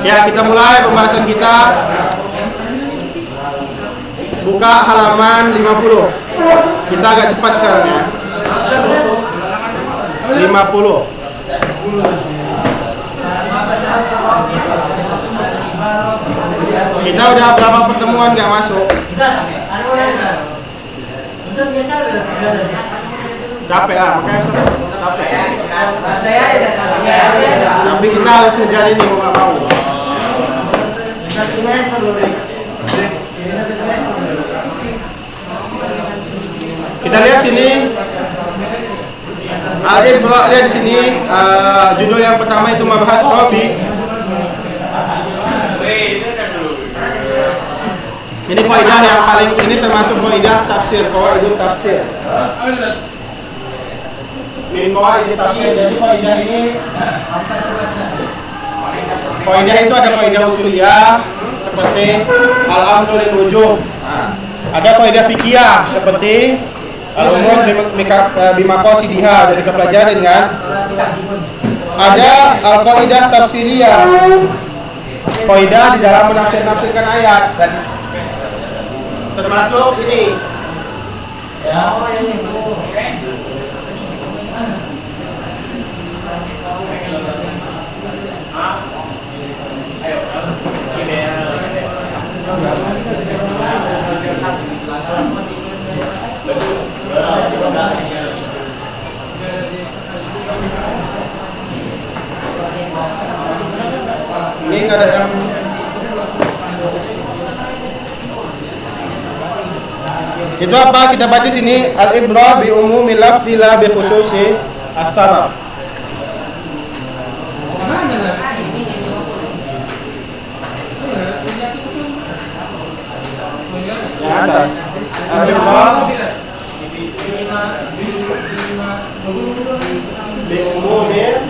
Ya, kita mulai pembahasan kita. Buka halaman 50. Kita agak cepat sekarang ya. 50. Kita udah berapa pertemuan nggak masuk? Capek lah, makanya capek. Tapi kita harus ngejar ini mau nggak mau. Kita lihat sini. Alif lihat di sini judul yang pertama itu membahas Robi. Ini kaidah yang paling ini termasuk kaidah tafsir, qawaidut tafsir. Min qawaidut tafsir. Jadi kaidah ini kaidah itu ada kaidah usuliyah seperti al-amru lil wujub. Nah, ada kaidah fikihah seperti al-umur bimaqasidiha, udah kita pelajarin kan? Ada al-qaidah tafsiriyah. Kaidah di dalam menafsirkan ayat. Termasuk ini ya, ini nggak ada yang itu apa? Kita baca sini al-ibrah bi umumil lafzi la bi khususi as-sabab. Yang atas al-ibrah bi umumil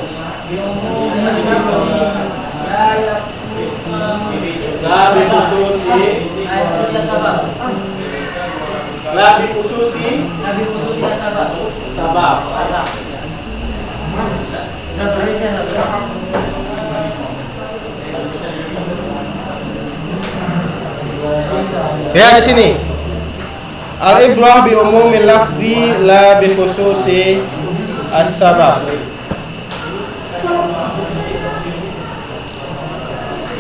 la bi khususi la bi khususi sabab. Ya di sini. Al-ibrah bi umumil lafzi la bi khususi as-sabab.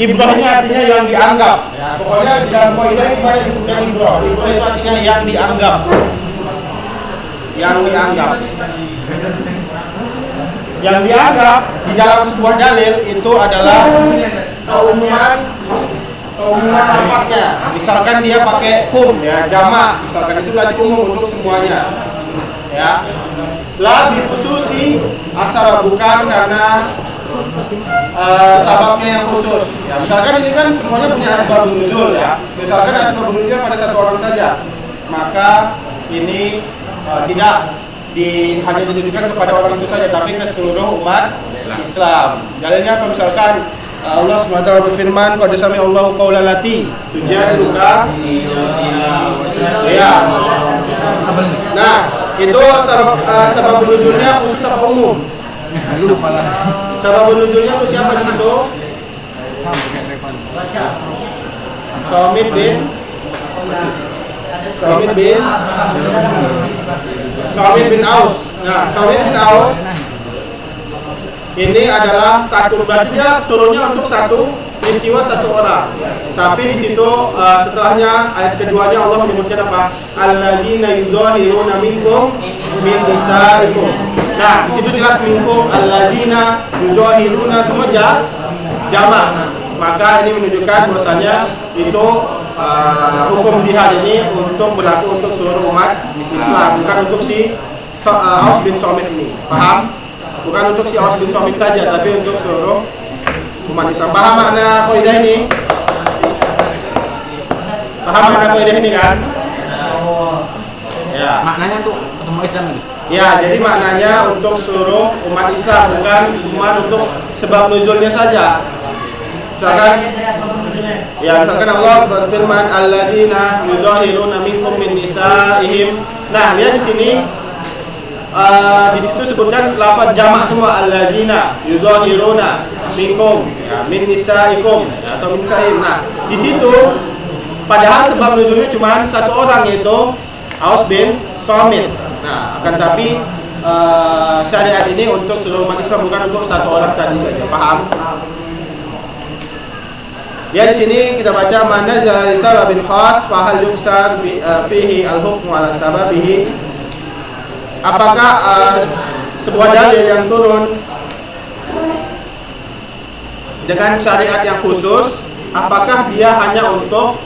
Ibrah ini artinya yang dianggap. Ya, pokoknya di dalam kaidah ini banyak disebutkan ibrah. Ibrah itu artinya yang dianggap. Yang dianggap. Yang dianggap di dalam sebuah dalil itu adalah keumuman lafadznya. Misalkan dia pakai kum ya, jamak, misalkan itu berarti umum untuk semuanya. Ya. La bi khususi asal bukan karena sababnya yang khusus. Ya, misalkan ini kan semuanya punya asbabun nuzul ya. Misalkan asbabun nuzulnya pada satu orang saja, maka ini tidak hanya ditujukan kepada orang itu saja, tapi ke seluruh umat Islam. Dalilnya apa? Misalkan Allah SWT berfirman, qad sami Allahu qaulal lati tujadiluka. Ya. Nah, itu sabab nuzulnya khusus apa umum? Sabab nuzulnya itu siapa di situ? Somit bin Aus. Nah, Somit bin Aus ini adalah satu, berarti dia turunnya untuk satu peristiwa satu orang. Tapi di situ setelahnya ayat keduanya Allah menyebutkan apa? Alladzina yudhahiruna minkum min nisaikum. Nah, di situ jelas minkum alladzina yudhahiruna semua jamak. Maka ini menunjukkan bahwasanya itu hukum jihad ini untuk berlaku untuk seluruh umat Islam, bukan untuk si Aus bin Somit ini. Paham? Bukan untuk si Aus bin Somit saja, tapi untuk seluruh umat Islam. Paham makna kaidah ini? Paham makna kaidah ini kan? Ya. Maknanya untuk semua Islam ini. Ya, jadi maknanya untuk seluruh umat Islam, bukan cuma untuk sebab nuzulnya saja. Misalkan Allah berfirman alladzina yudhahiruna minkum min nisaihim. Nah, lihat di sini di situ sebutkan lafaz jamak semua alladzina yudhahiruna. minkum, ya, min nisaikum, ya, atau min saim. Nah, di situ padahal sebab nuzulnya cuma satu orang, yaitu Aus bin Somit. Nah, akan tapi syariat ini untuk seluruh umat Islam, bukan untuk satu orang tadi saja. Paham? Ya, di sini kita baca mana zalali sababin khas fahal yuksar fihi al-hukmu ala sababihi. Apakah sebuah dalil yang turun dengan syariat yang khusus, apakah dia hanya untuk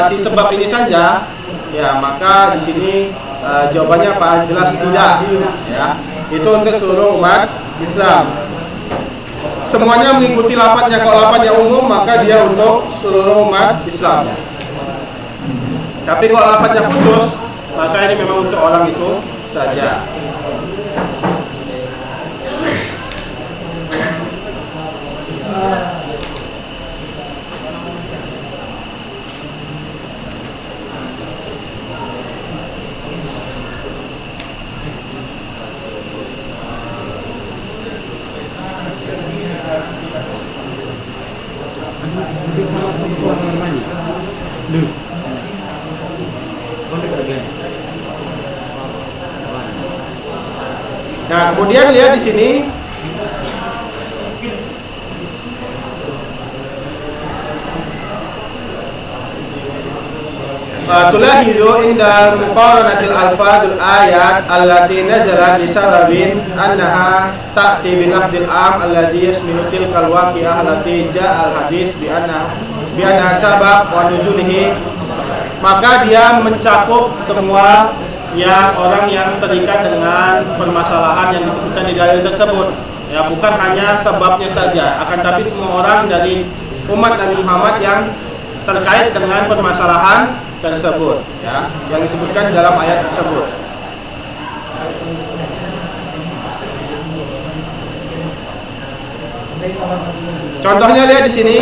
si sebab ini saja? Ya, maka di sini jawabannya apa? Jelas tidak. Ya, itu untuk seluruh umat Islam. Semuanya mengikuti lafadznya. Kalau lafadznya umum, maka dia untuk seluruh umat Islam. Tapi kalau lafadznya khusus, maka ini memang untuk orang itu saja. Nah, kemudian lihat di sini tulahizu inda muqaranatil alfadul ayat allati nazalat li sababin annaha ta'ti bi lafdil am alladhi yasminu tilkal waqi'ah allati ja'al hadis bi anna sabab wa nuzulihi. Maka dia mencakup semua yang orang yang terikat dengan permasalahan yang disebutkan di dalil tersebut. Ya, bukan hanya sebabnya saja, akan tapi semua orang dari umat Nabi Muhammad yang terkait dengan permasalahan tersebut, ya, yang disebutkan dalam ayat tersebut. Contohnya lihat di sini.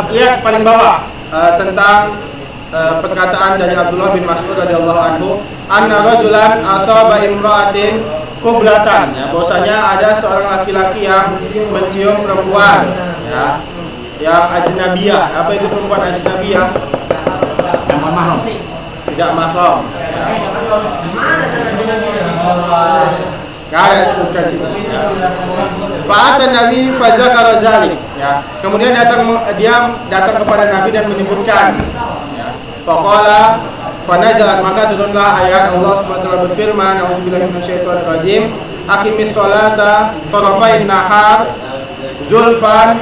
Lihat paling bawah tentang perkataan dari Abdullah bin Mas'ud radhiyallahu anhu, anna rajulan asaba imra'atin kublatan, ya, bahwasanya ada seorang laki-laki yang mencium perempuan, ya, yang ajnabiyah. Apa itu perempuan ajnabiyah? Yang mahram. Tidak mahram. Enggak ada disebutkan sini. Ya. Fa'atan Nabi fazakara zalik. Ya. Kemudian dia datang kepada Nabi dan menyebutkan. Ya. Faqala fanazalat, maka turunlah ayat Allah Subhanahu wa taala berfirman, a'udzubillahi minasyaitonir rajim, aqimis sholata tarafain nahar zulafa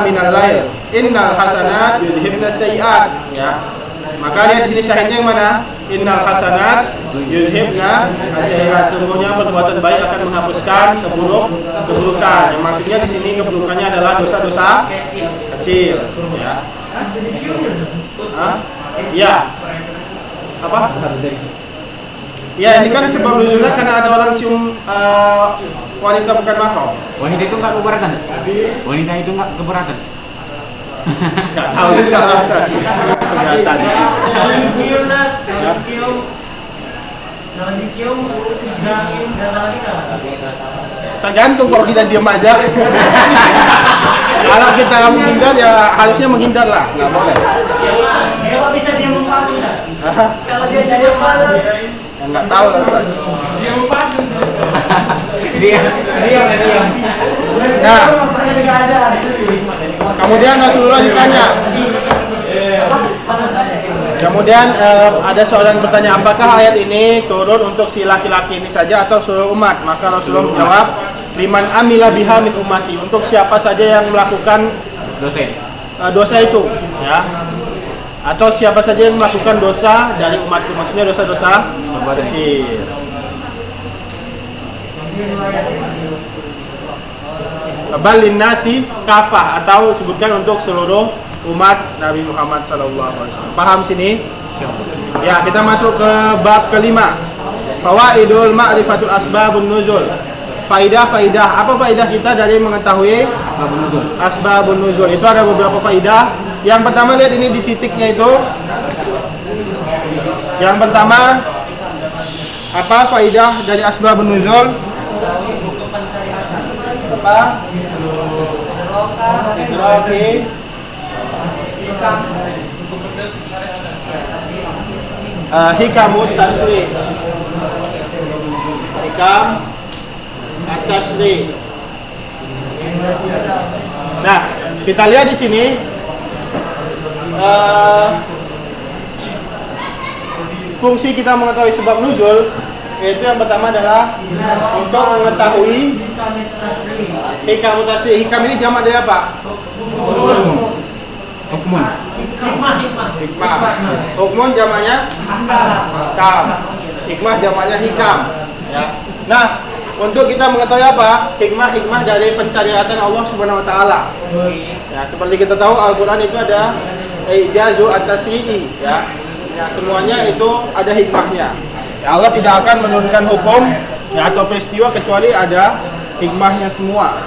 minal lail innal hasanat yudhibna sayiat. Ya. Maka lihat di sini syahidnya yang mana? Innal hasanat yudhibna sayiat. Sesungguhnya perbuatan baik akan menghapuskan keburukan. Yang maksudnya di sini keburukannya adalah dosa-dosa kecil. Ya. Ya. Apa? Ya, ini kan sebab nuzulnya karena ada orang cium wanita bukan mahram. Wanita itu enggak keberatan? Wanita itu enggak keberatan? Enggak tahu juga lah, Ustaz. Keberatan. Tergantung, kalau kita diam aja. Kalau kita menghindar, ya harusnya menghindar lah, nggak boleh. Dia bisa diam membantu, kalau dia diam membantu, nggak tahu lah, Ustaz. Dia. Nah, kemudian Rasulullah ditanya. Kemudian ada seorang bertanya, apakah ayat ini turun untuk si laki-laki ini saja atau seluruh umat? Maka Rasulullah menjawab, liman amila biha min ummati, untuk siapa saja yang melakukan dosa itu, ya, atau siapa saja yang melakukan dosa dari umatku, maksudnya dosa-dosa kecil. Balin nasi kafah, atau sebutkan untuk seluruh umat Nabi Muhammad SAW. Paham sini? Ya, kita masuk ke bab kelima. Fawaidul ma'rifatul asbabun nuzul. Faidah-faidah. Apa faidah kita dari mengetahui asbabun nuzul? Itu ada beberapa faidah. Yang pertama, lihat ini di titiknya itu. Yang pertama, Apa faidah dari asbabun nuzul? Apa? Idraki hikamut tasri. Hikam at-tasri. Nah, kita lihat di sini fungsi kita mengetahui sebab nuzul, yaitu yang pertama adalah untuk mengetahui hikam tasri. Hikam ini jamak dari apa? Hukmun. Hikmah. Hukmun jamaknya hikam. Hikmah jamaknya hikam. Ya. Nah, untuk kita mengetahui apa? Hikmah dari pensyariatan Allah Subhanahu wa taala. Ya, seperti kita tahu Al-Qur'an itu ada ijazu at-tasri'i, ya. Ya, semuanya itu ada hikmahnya. Ya, Allah tidak akan menurunkan hukum ya, atau peristiwa kecuali ada hikmahnya semua.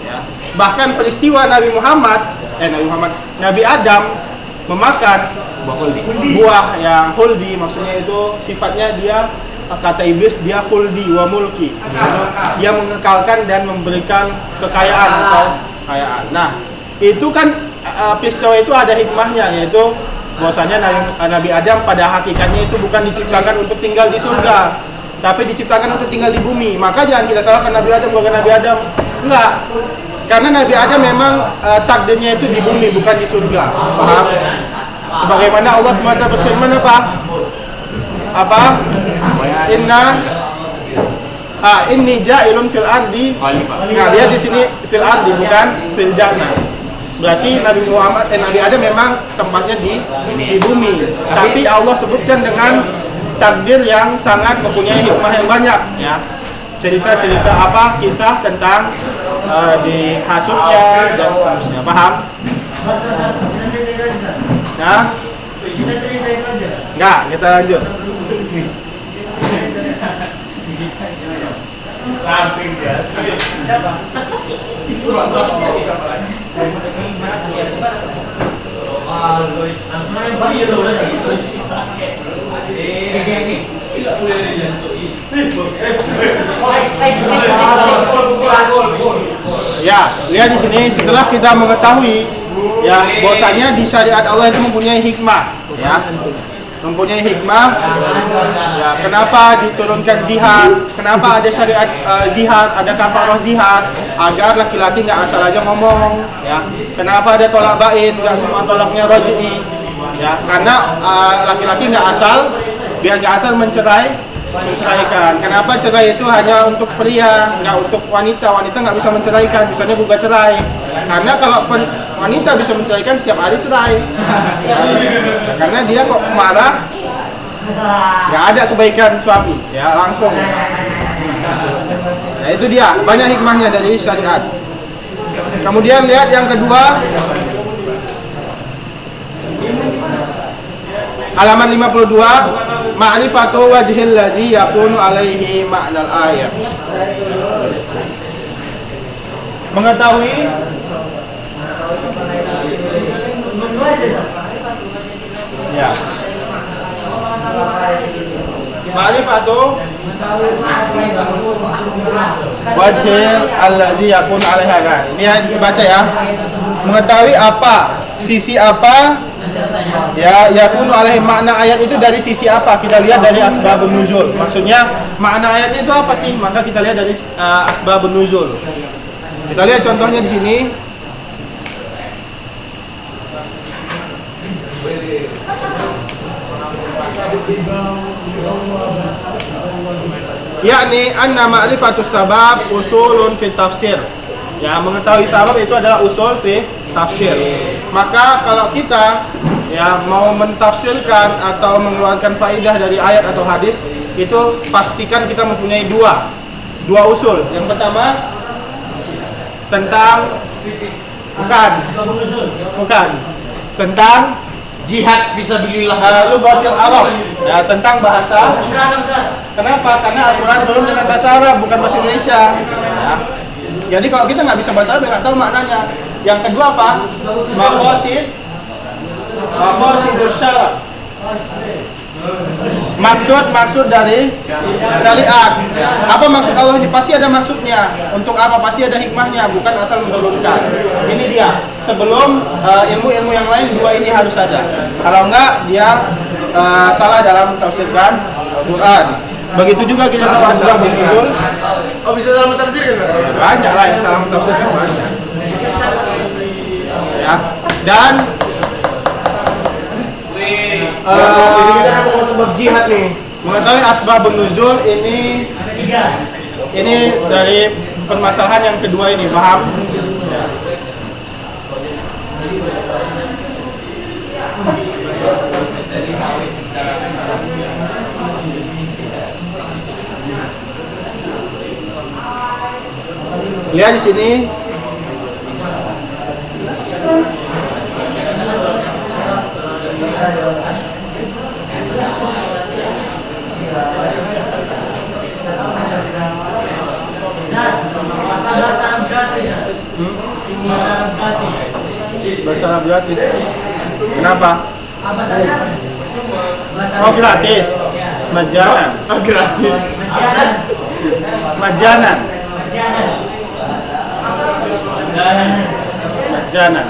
Ya. Bahkan peristiwa Nabi Adam memakan buah yang khuldi, maksudnya itu sifatnya dia, kata iblis, dia khuldi wa mulki, dia mengekalkan dan memberikan kekayaan atau kekayaan. Nah, itu kan peristiwa itu ada hikmahnya, yaitu bahwasanya Nabi Adam pada hakikatnya itu bukan diciptakan untuk tinggal di surga, tapi diciptakan untuk tinggal di bumi. Maka jangan kita salahkan Nabi Adam, bukan Nabi Adam. Enggak. Karena Nabi Adam memang takdirnya itu di bumi, bukan di surga. Paham? Sebagaimana Allah SWT berfirman apa? Inni ja'ilun fil ardi. Nah, lihat di sini fil ardi, bukan fil jannah. Berarti Nabi Adam memang tempatnya di bumi. Tapi Allah sebutkan dengan takdir yang sangat mempunyai hikmah yang banyak, ya. Cerita-cerita apa, kisah tentang dihasutnya dan seterusnya. Paham? Nah, enggak, kita lanjut. Ya, lihat di sini setelah kita mengetahui ya bahwasanya di syariat Allah itu mempunyai hikmah, ya. Mempunyai hikmah. Ya, kenapa diturunkan jihad? Kenapa ada syariat jihad, ada kafarah jihad? Agar laki-laki nggak asal aja ngomong, ya. Kenapa ada tolak bain? Nggak semua tolaknya raj'i. Ya, karena laki-laki nggak asal, biar nggak asal menceraikan. Kenapa cerai itu hanya untuk pria, nggak untuk wanita? Wanita nggak bisa menceraikan, bisanya gugat cerai. Karena kalau wanita bisa menceraikan setiap hari cerai, ya. Karena dia kok marah, nggak ada kebaikan suami, ya langsung. Nah, itu dia banyak hikmahnya dari syariat. Kemudian lihat yang kedua, halaman 52. Ma'rifatu wajhil lazi yakunu alaihi ma'nal ayat. Mengetahui ya. Ma'rifatu wajhil allazi yakunu alaihi. Ini dibaca ya. Mengetahui apa, sisi apa, ya, yakunu alaihi, makna ayat itu dari sisi apa? Kita lihat dari asbabun nuzul. Maksudnya makna ayatnya itu apa sih? Maka kita lihat dari asbabun nuzul. Kita lihat contohnya di sini. Yakni anna ma'rifatus sabab usulun fi tafsir. Ya, mengetahui sabab itu adalah usul fi tafsir. Maka kalau kita ya mau mentafsirkan atau mengeluarkan faidah dari ayat atau hadis, itu pastikan kita mempunyai dua usul. Yang pertama tentang bukan tentang Jihad fisabilillah. Lughatil Arab, ya, tentang bahasa. Kenapa? Karena Al-Quran belum dengan bahasa Arab, bukan bahasa Indonesia, ya. Jadi kalau kita nggak bisa bahasa Arab, nggak tahu maknanya. Yang kedua apa? Maqasidus syara'. maksud dari syariat. Apa maksud Allah ini? Pasti ada maksudnya. Untuk apa? Pasti ada hikmahnya, bukan asal menurunkan. Ini dia. Sebelum ilmu-ilmu yang lain, dua ini harus ada. Kalau enggak, dia salah dalam tafsirkan Al-Quran. Begitu juga kita tahu asbabun nuzul. Oh, bisa salah mentafsirkan? Banyak lah yang salah mentafsirkan, banyak. Ya. Dan jadi kita mau masuk bab jihad nih. mengetahui asbabun nuzul ini dari permasalahan yang kedua ini, paham? Ya. Lihat di sini. Bahasa Arab gratis. Kenapa? Oh, gratis. Majanan. Oh, gratis. Majanan. Majanan.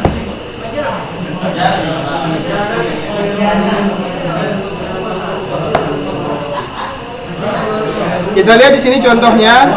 Kita lihat di sini contohnya.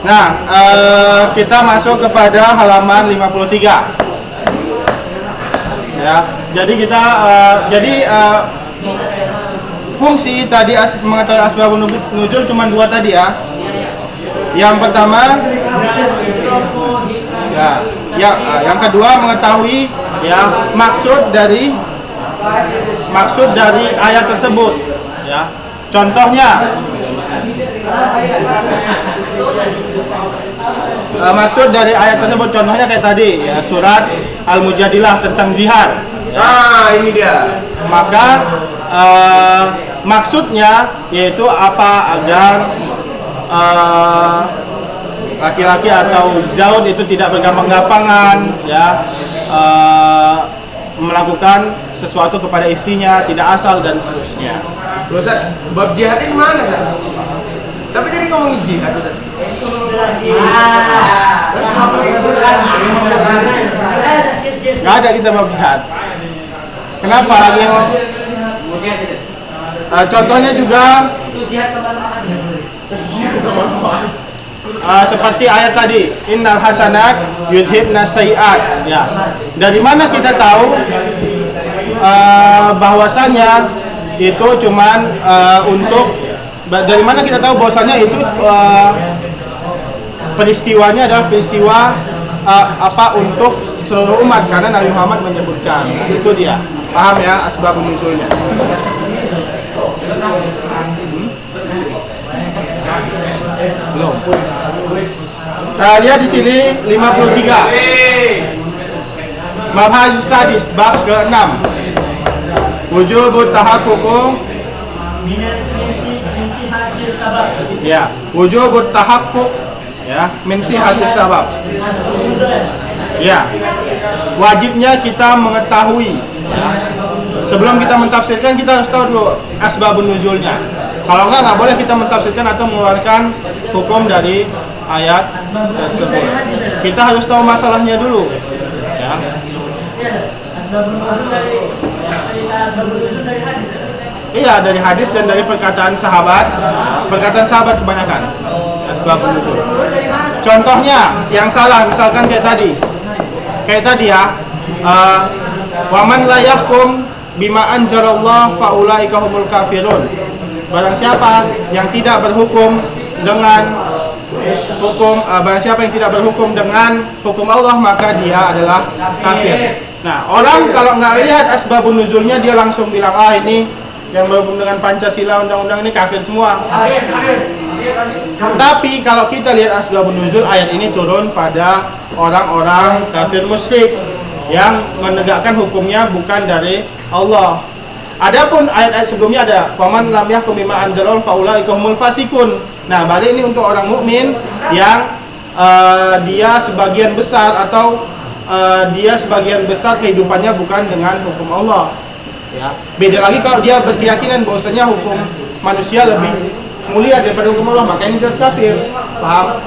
Nah, kita masuk kepada halaman 53. Ya, jadi kita fungsi tadi mengetahui asbabun nuzul cuma dua tadi ya. Yang pertama, yang kedua mengetahui ya maksud dari ayat tersebut. Ya, contohnya. Maksud dari ayat tersebut contohnya kayak tadi ya, surat Al-Mujadilah tentang jihad ya. Ini dia. Maka maksudnya yaitu apa? Agar laki-laki atau zaud itu tidak bergampang-gampangan ya, melakukan sesuatu kepada istrinya, tidak asal dan seterusnya. Loh, Ustaz, bab jihad ini mana, Ustaz? Tapi jadi ngomongin jihad, Ustaz. Nggak ada kita bab jihad. Kenapa lagi? Contohnya juga seperti ayat tadi, innal hasanat yudhibna sayiat. Ya. Dari mana kita tahu bahwasannya itu cuman dari mana kita tahu bahwasannya itu peristiwanya adalah peristiwa untuk seluruh umat, karena Nabi Muhammad menyebutkan. Nah, itu dia. Paham ya asbabun nuzulnya? Belum. Lihat di sini 53. Mabhasus sadis bab ke-6. Wujubut tahaqquq. Ya, wujubut tahaqquq ya, min sihatis sabab. Ya. Wajibnya kita mengetahui ya. Sebelum kita mentafsirkan kita harus tahu dulu asbabun nuzulnya. Kalau nggak boleh kita mentafsirkan atau mengeluarkan hukum dari ayat tersebut. Kita harus tahu masalahnya dulu ya. Iya, dari hadis dan dari perkataan sahabat. Perkataan sahabat kebanyakan asbabun nuzul. Contohnya yang salah misalkan kayak tadi ya, waman la yahkum bima anzalallah faulaika humul kafirun. Barang siapa yang tidak berhukum dengan hukum barang siapa yang tidak berhukum dengan hukum Allah maka dia adalah kafir. Nah, orang kalau nggak lihat asbabun nuzulnya dia langsung bilang ini yang berhubung dengan Pancasila, undang-undang ini kafir semua. Tapi kalau kita lihat asbabun nuzul, ayat ini turun pada orang-orang kafir musyrik yang menegakkan hukumnya bukan dari Allah. Adapun ayat-ayat sebelumnya ada faman lam yahkum bima anzalallahu faulaika humul fasikun. Nah, balik ini untuk orang mukmin yang dia sebagian besar atau dia sebagian besar kehidupannya bukan dengan hukum Allah. Ya. Beda lagi kalau dia berkeyakinan bahwasanya hukum manusia lebih mulia daripada hukum Allah, maka ini jelas kafir. Paham?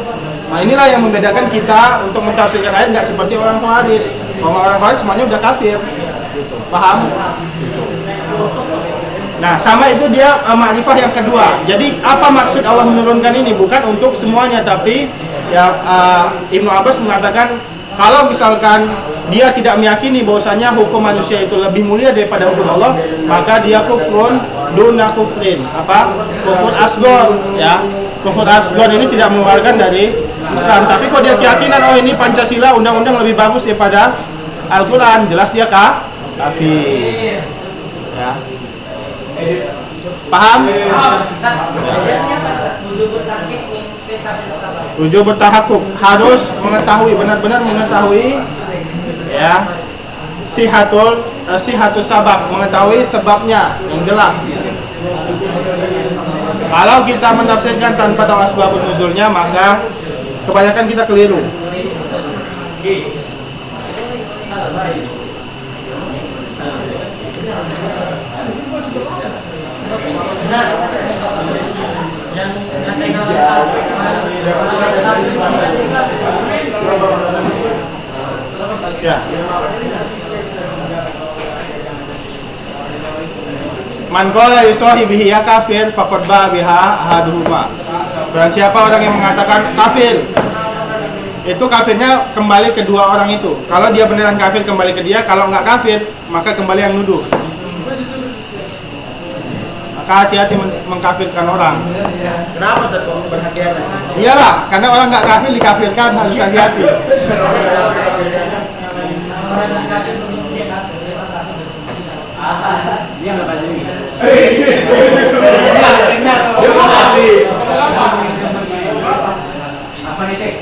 Nah, inilah yang membedakan kita untuk mentafsirkan ayat nggak seperti orang Khawarij. Orang Khawarij semuanya udah kafir. Gitu. Paham? Gitu. Nah, sama itu dia makrifah yang kedua. Jadi apa maksud Allah menurunkan ini? Bukan untuk semuanya, tapi ya Ibnu Abbas mengatakan kalau misalkan dia tidak meyakini bahwasanya hukum manusia itu lebih mulia daripada hukum Allah, maka dia kufrun duna kufrin. Apa? Kufur asghar, ya. Kufur asghar ini tidak mengeluarkan dari Islam, tapi kok dia keyakinan ini Pancasila, undang-undang lebih bagus daripada Al-Qur'an, jelas dia kafir. Ya. Paham? Wujub bertahakuk, harus mengetahui, benar-benar mengetahui ya sihatus sabab, mengetahui sebabnya yang jelas. Kalau kita menafsirkan tanpa tahu asbabun nuzulnya, maka kebanyakan kita keliru. Ya. Man qala li sahibihi ya kafir faqad ba biha ahaduhuma. Barang siapa orang yang mengatakan kafir, itu kafirnya kembali ke dua orang itu. Kalau dia beneran kafir kembali ke dia, kalau nggak kafir maka kembali yang nuduh. Maka hati-hati mengkafirkan orang. Kenapa kok berhati-hati? Iyalah, karena orang nggak kafir dikafirkan, harus hati-hati. Dia nggak pasti. Apa nih sih?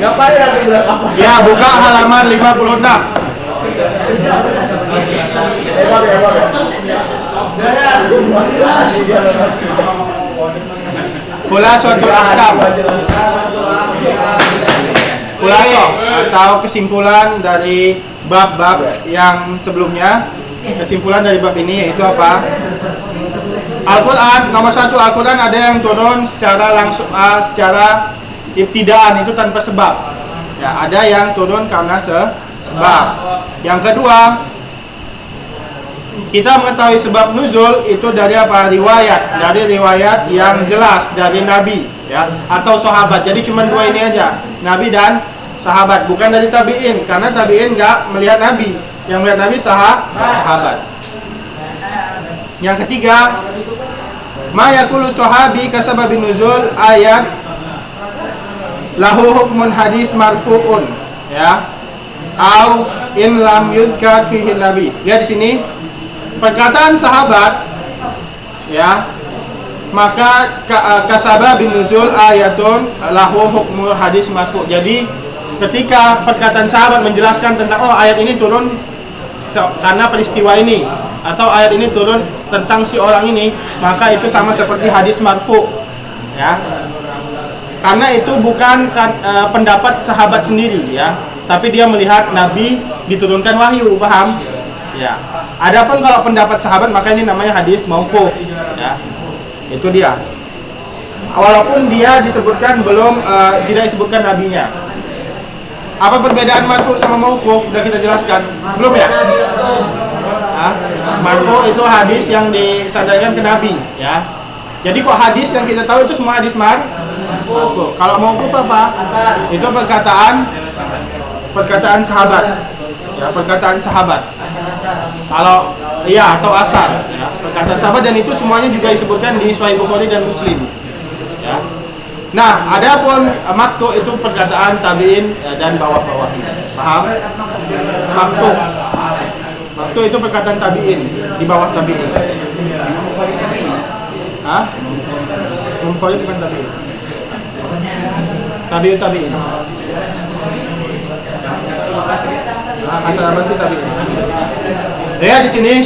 Ngapain nanti bilang apa? Ya, buka halaman 56. Khulasatul ahkam. Khulasoh atau kesimpulan dari bab-bab yang sebelumnya. Kesimpulan dari bab ini yaitu apa? Al-Quran, nomor 1, Al-Quran ada yang turun secara langsung, secara ibtidaan, itu tanpa sebab. Ya, ada yang turun karena sebab. Yang kedua, kita mengetahui sebab nuzul itu dari apa? Riwayat, dari riwayat yang jelas dari Nabi, ya, atau sahabat. Jadi cuma dua ini aja, Nabi dan sahabat, bukan dari tabiin, karena tabiin nggak melihat Nabi, yang melihat Nabi sahabat. Yang ketiga, ma yaqulu sahabi kasababin nuzul ayat lahu hukmun hadis marfu'un, ya, au in lam yudkar fihi nabi. Lihat di sini perkataan sahabat, ya, maka kasababin nuzul ayatun lahu hukmul hadis marfu'. Jadi ketika perkataan sahabat menjelaskan tentang ayat ini turun karena peristiwa ini, atau ayat ini turun tentang si orang ini, maka itu sama seperti hadis marfu, ya, karena itu bukan pendapat sahabat sendiri, ya, tapi dia melihat Nabi diturunkan wahyu, paham? Ya. Adapun kalau pendapat sahabat, maka ini namanya hadis mauquf, ya, itu dia. Walaupun dia disebutkan belum tidak disebutkan nabinya. Apa perbedaan marfu sama mauquf? Sudah kita jelaskan, belum ya? Marfu itu hadis yang disandarkan ke Nabi, ya. Jadi kok hadis yang kita tahu itu semua hadis marfu. Kalau mauquf apa? Itu perkataan sahabat, ya, perkataan sahabat. Kalau iya atau asar, ya, perkataan sahabat, dan itu semuanya juga disebutkan di Sahih Bukhari dan Muslim. Ya. Nah, adapun maktu itu perkataan tabi'in dan bawah-bawahnya. Paham? Maktu itu perkataan tabi'in di bawah tabi'in. Hah? Bukhari bukan tabi'in. Tabi'in. Asal apa sih tabi'in? Ya, di sini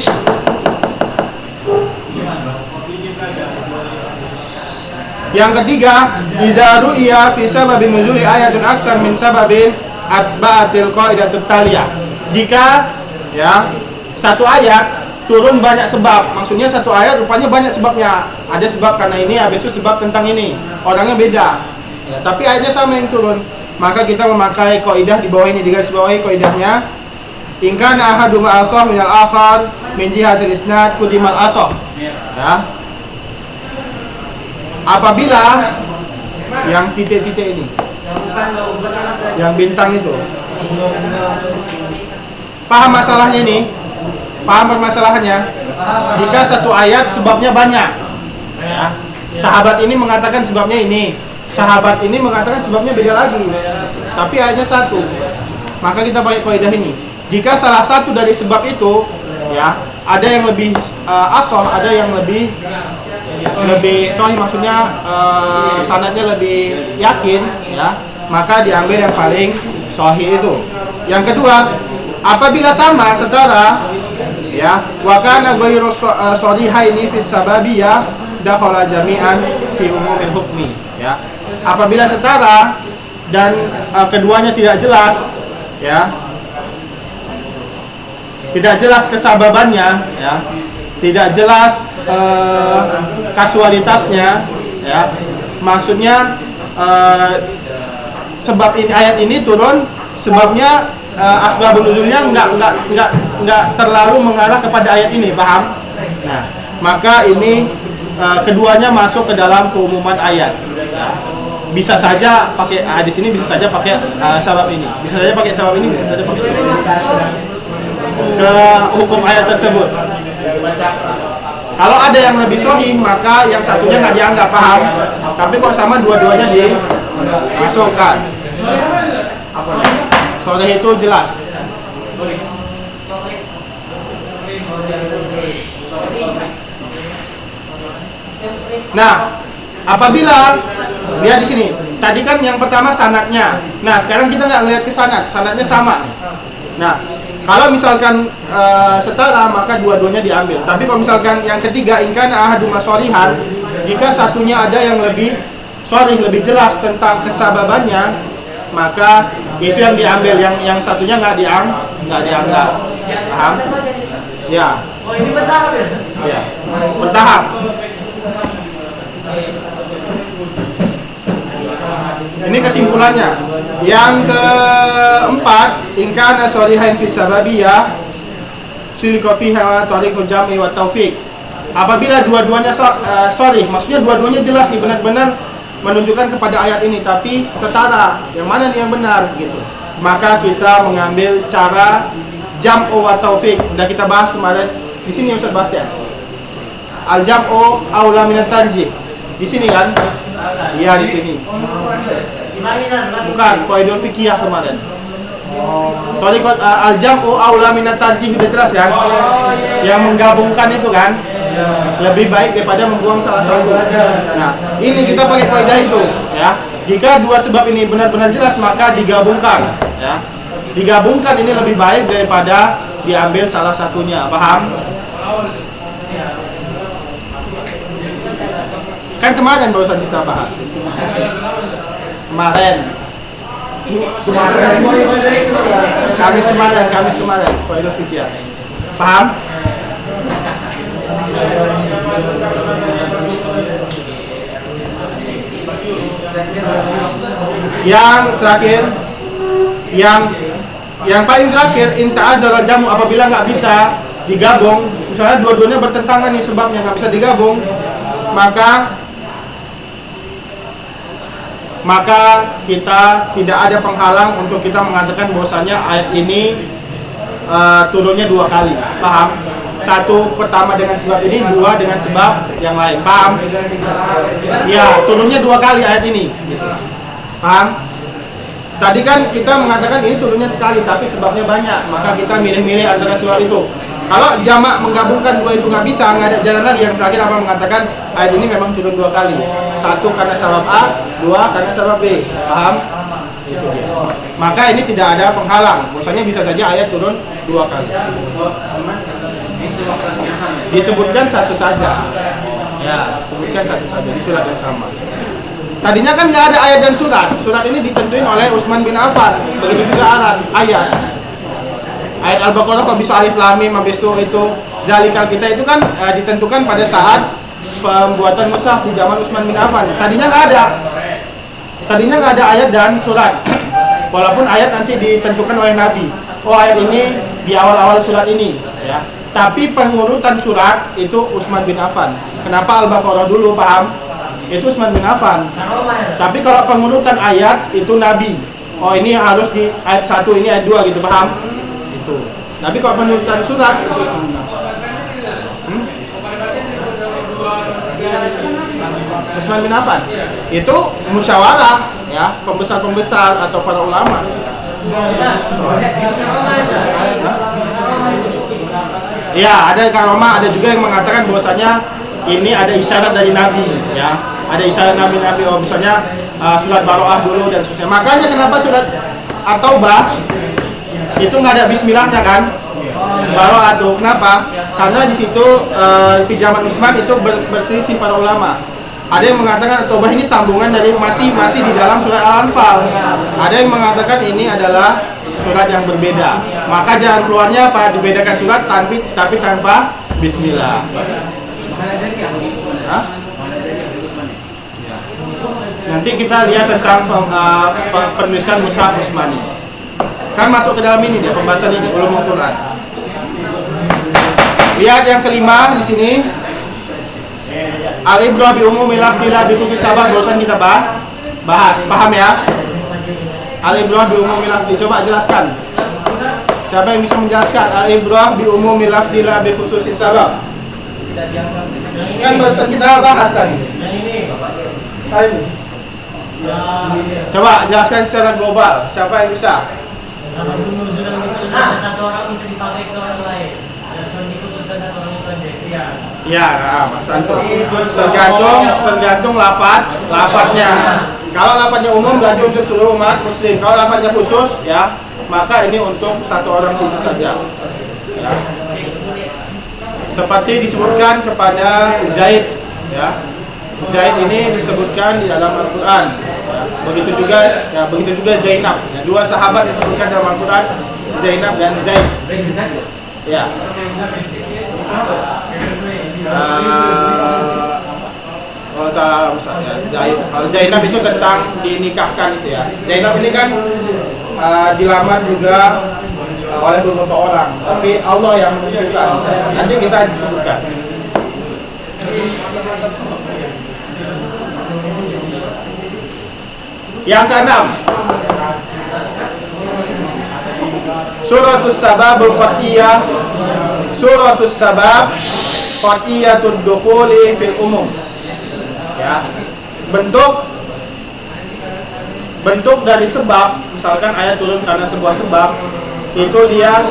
yang ketiga, idza ru'iya fi sababin nuzuli ayatun aksar min sababin atba'atil qaidatut taliyah. Jika ya satu ayat turun banyak sebab, maksudnya satu ayat rupanya banyak sebabnya. Ada sebab karena ini, habis itu sebab tentang ini. Orangnya beda. Ya, tapi ayatnya sama yang turun. Maka kita memakai kaidah di bawah ini, digaris bawahi kaidahnya. In kana ahaduma asah minal akhar min jihatil isnad qudimal asah. Ya. Apabila yang titik-titik ini, yang bintang itu, paham masalahnya ini? Paham permasalahannya? Jika satu ayat sebabnya banyak, ya, sahabat ini mengatakan sebabnya ini, sahabat ini mengatakan sebabnya beda lagi, tapi ayatnya satu, maka kita pakai kaidah ini. Jika salah satu dari sebab itu, ya, ada yang lebih asoh, ada yang lebih sahih, maksudnya sanadnya lebih yakin, ya, maka diambil yang paling sahih itu. Yang kedua, apabila sama setara, ya, wa kana ghairu shadihaini fi sababiyah dakhala jami'an fi umumil hukmi, ya. Apabila setara dan keduanya tidak jelas, ya, tidak jelas kesababannya, ya, tidak jelas kasualitasnya, ya, maksudnya sebab ini, ayat ini turun sebabnya asbabun nuzulnya nggak terlalu mengarah kepada ayat ini, paham? Nah, maka ini keduanya masuk ke dalam keumuman ayat. Ya. Bisa saja pakai hadis ini, bisa saja pakai sabab ini, bisa saja pakai sabab ini, bisa saja pakai sabab ini ke hukum ayat tersebut. Kalau ada yang lebih sahih, maka yang satunya nggak dianggap, paham? Tapi kok sama dua-duanya dimasukkan. Sahih itu jelas. Nah, apabila lihat di sini, tadi kan yang pertama sanadnya. Nah, sekarang kita nggak ngelihat ke sanadnya sama. Nah, kalau misalkan setara, maka dua-duanya diambil. Tapi kalau misalkan yang ketiga, ingkana ahaduma shorihan, jika satunya ada yang lebih sharih, lebih jelas tentang kesababannya, maka itu yang diambil, yang satunya nggak dianggap. Paham? Ya. Oh, ini bertahap ya? Ya. Bertahap. Ini kesimpulannya. Yang keempat, ingkana shorihain fi sababiyah sulika fiha tariqul jam'i wa taufiq. Apabila dua-duanya sharih, maksudnya dua-duanya jelas nih, benar-benar menunjukkan kepada ayat ini, tapi setara, yang mana nih yang benar gitu, maka kita mengambil cara jam'u wa taufiq. Udah kita bahas kemarin di sini, Ustaz bahas ya. Al jam'u aula minat tanjih. Di sini kan? Iya, di sini. Bukan, qaidul fikih kemarin. Tariqat al jam'u aula minat tanjih, udah jelas ya? Yang menggabungkan itu kan lebih baik daripada membuang salah satu. Nah, ini kita pakai kaidah itu, ya. Jika dua sebab ini benar-benar jelas, maka digabungkan, ya. Digabungkan ini lebih baik daripada diambil salah satunya, paham? Kan kemarin barusan kita bahas. Kamis kemarin, kaidah fikih. Paham? Yang terakhir, yang paling terakhir, inta'azal jamu, apabila nggak bisa digabung, misalnya dua-duanya bertentangan nih sebabnya, nggak bisa digabung, maka kita tidak ada penghalang untuk kita mengatakan bahwasanya ayat ini turunnya dua kali, paham? satu pertama dengan sebab ini, dua dengan sebab yang lain. Paham? Ya, turunnya 2 kali ayat ini. Gitu. Paham? Tadi kan kita mengatakan ini turunnya sekali, tapi sebabnya banyak. Maka kita milih-milih antara sebab itu. Kalau jamak menggabungkan dua itu nggak bisa, nggak ada jalan lagi. Yang terakhir apa mengatakan ayat ini memang turun 2 kali. Satu karena sebab A, 2 karena sebab B. Paham? Itu dia. Maka ini tidak ada penghalang. Maksudnya bisa saja ayat turun 2 kali. Disebutkan satu saja. Ya, sebutkan satu saja di surat yang sama. Tadinya kan nggak ada ayat dan surat. Surat ini ditentuin oleh Utsman bin Affan. Begitu juga ayat. Ayat Al-Baqarah kok bisa alif lam mim, habis itu zalikal kita itu kan ditentukan pada saat pembuatan mushaf di zaman Utsman bin Affan. Tadinya nggak ada ayat dan surat. Walaupun ayat nanti ditentukan oleh Nabi. Oh, ayat ini di awal-awal surat ini, ya. Tapi pengurutan surat itu Utsman bin Affan. Kenapa Al-Baqarah dulu, paham? Itu Utsman bin Affan. Tapi kalau pengurutan ayat itu Nabi. Oh, ini harus di ayat 1, ini ayat 2 gitu, paham? Itu. Tapi kalau pengurutan surat itu Utsman bin Affan. Utsman bin Affan. Itu musyawarah, ya, pembesar-pembesar atau para ulama. Ya, ada karomah, ada juga yang mengatakan bahwasanya ini ada isyarat dari Nabi, ya. Ada isyarat Nabi-Nabi, oh misalnya surat Baroah dulu dan seterusnya. Makanya kenapa surat At-Taubah itu nggak ada bismillahnya kan? Baroah tuh, kenapa? Karena di situ di zaman Utsman itu berselisih para ulama. Ada yang mengatakan At-Taubah ini sambungan dari masih di dalam surat Al-Anfal. Ada yang mengatakan ini adalah surat yang berbeda. Maka jalan keluarnya apa? Dibedakan surat tapi tanpa bismillah. Hah? Nanti kita lihat tentang penulisan mushaf Utsmani. Kan masuk ke dalam ini dia pembahasan ini ulumul Quran. Lihat yang kelima di sini. Al-ibrah bi umumil lafzi la bi khusus sabab, barusan kita bahas. Paham ya? Al-ibrah bi umumil lafzi. Coba jelaskan. Siapa yang bisa menjelaskan al-ibrah bi umumil lafzi la bi khusus sabab? Kan barusan kita bahas tadi. Coba jelaskan secara global. Siapa yang bisa? Satu orang bisa dipakai ke orang lain. Dan cuma dikhususkan satu orang itu aja. Ya, Mas Anto. Tergantung lafadznya. Kalau lafadznya umum berarti untuk seluruh umat muslim. Kalau lafadznya khusus, ya, maka ini untuk satu orang itu saja. Ya. Seperti disebutkan kepada Zaid, ya. Zaid ini disebutkan di dalam Al-Quran. Begitu juga Zainab. Ya, 2 sahabat yang disebutkan dalam Al-Quran, Zainab dan Zaid. Ya. Kalau Zainab itu tentang dinikahkan itu ya. Zainab ini kan dilamar juga oleh beberapa orang, tapi Allah yang menentukan. Nanti kita disebutkan. Yang keenam, Suratus Sababul Qat'iyah. Suratus Sabab Qat'iyatud dukhuli fil umum. Ya. Bentuk dari sebab, misalkan ayat turun karena sebuah sebab, itu dia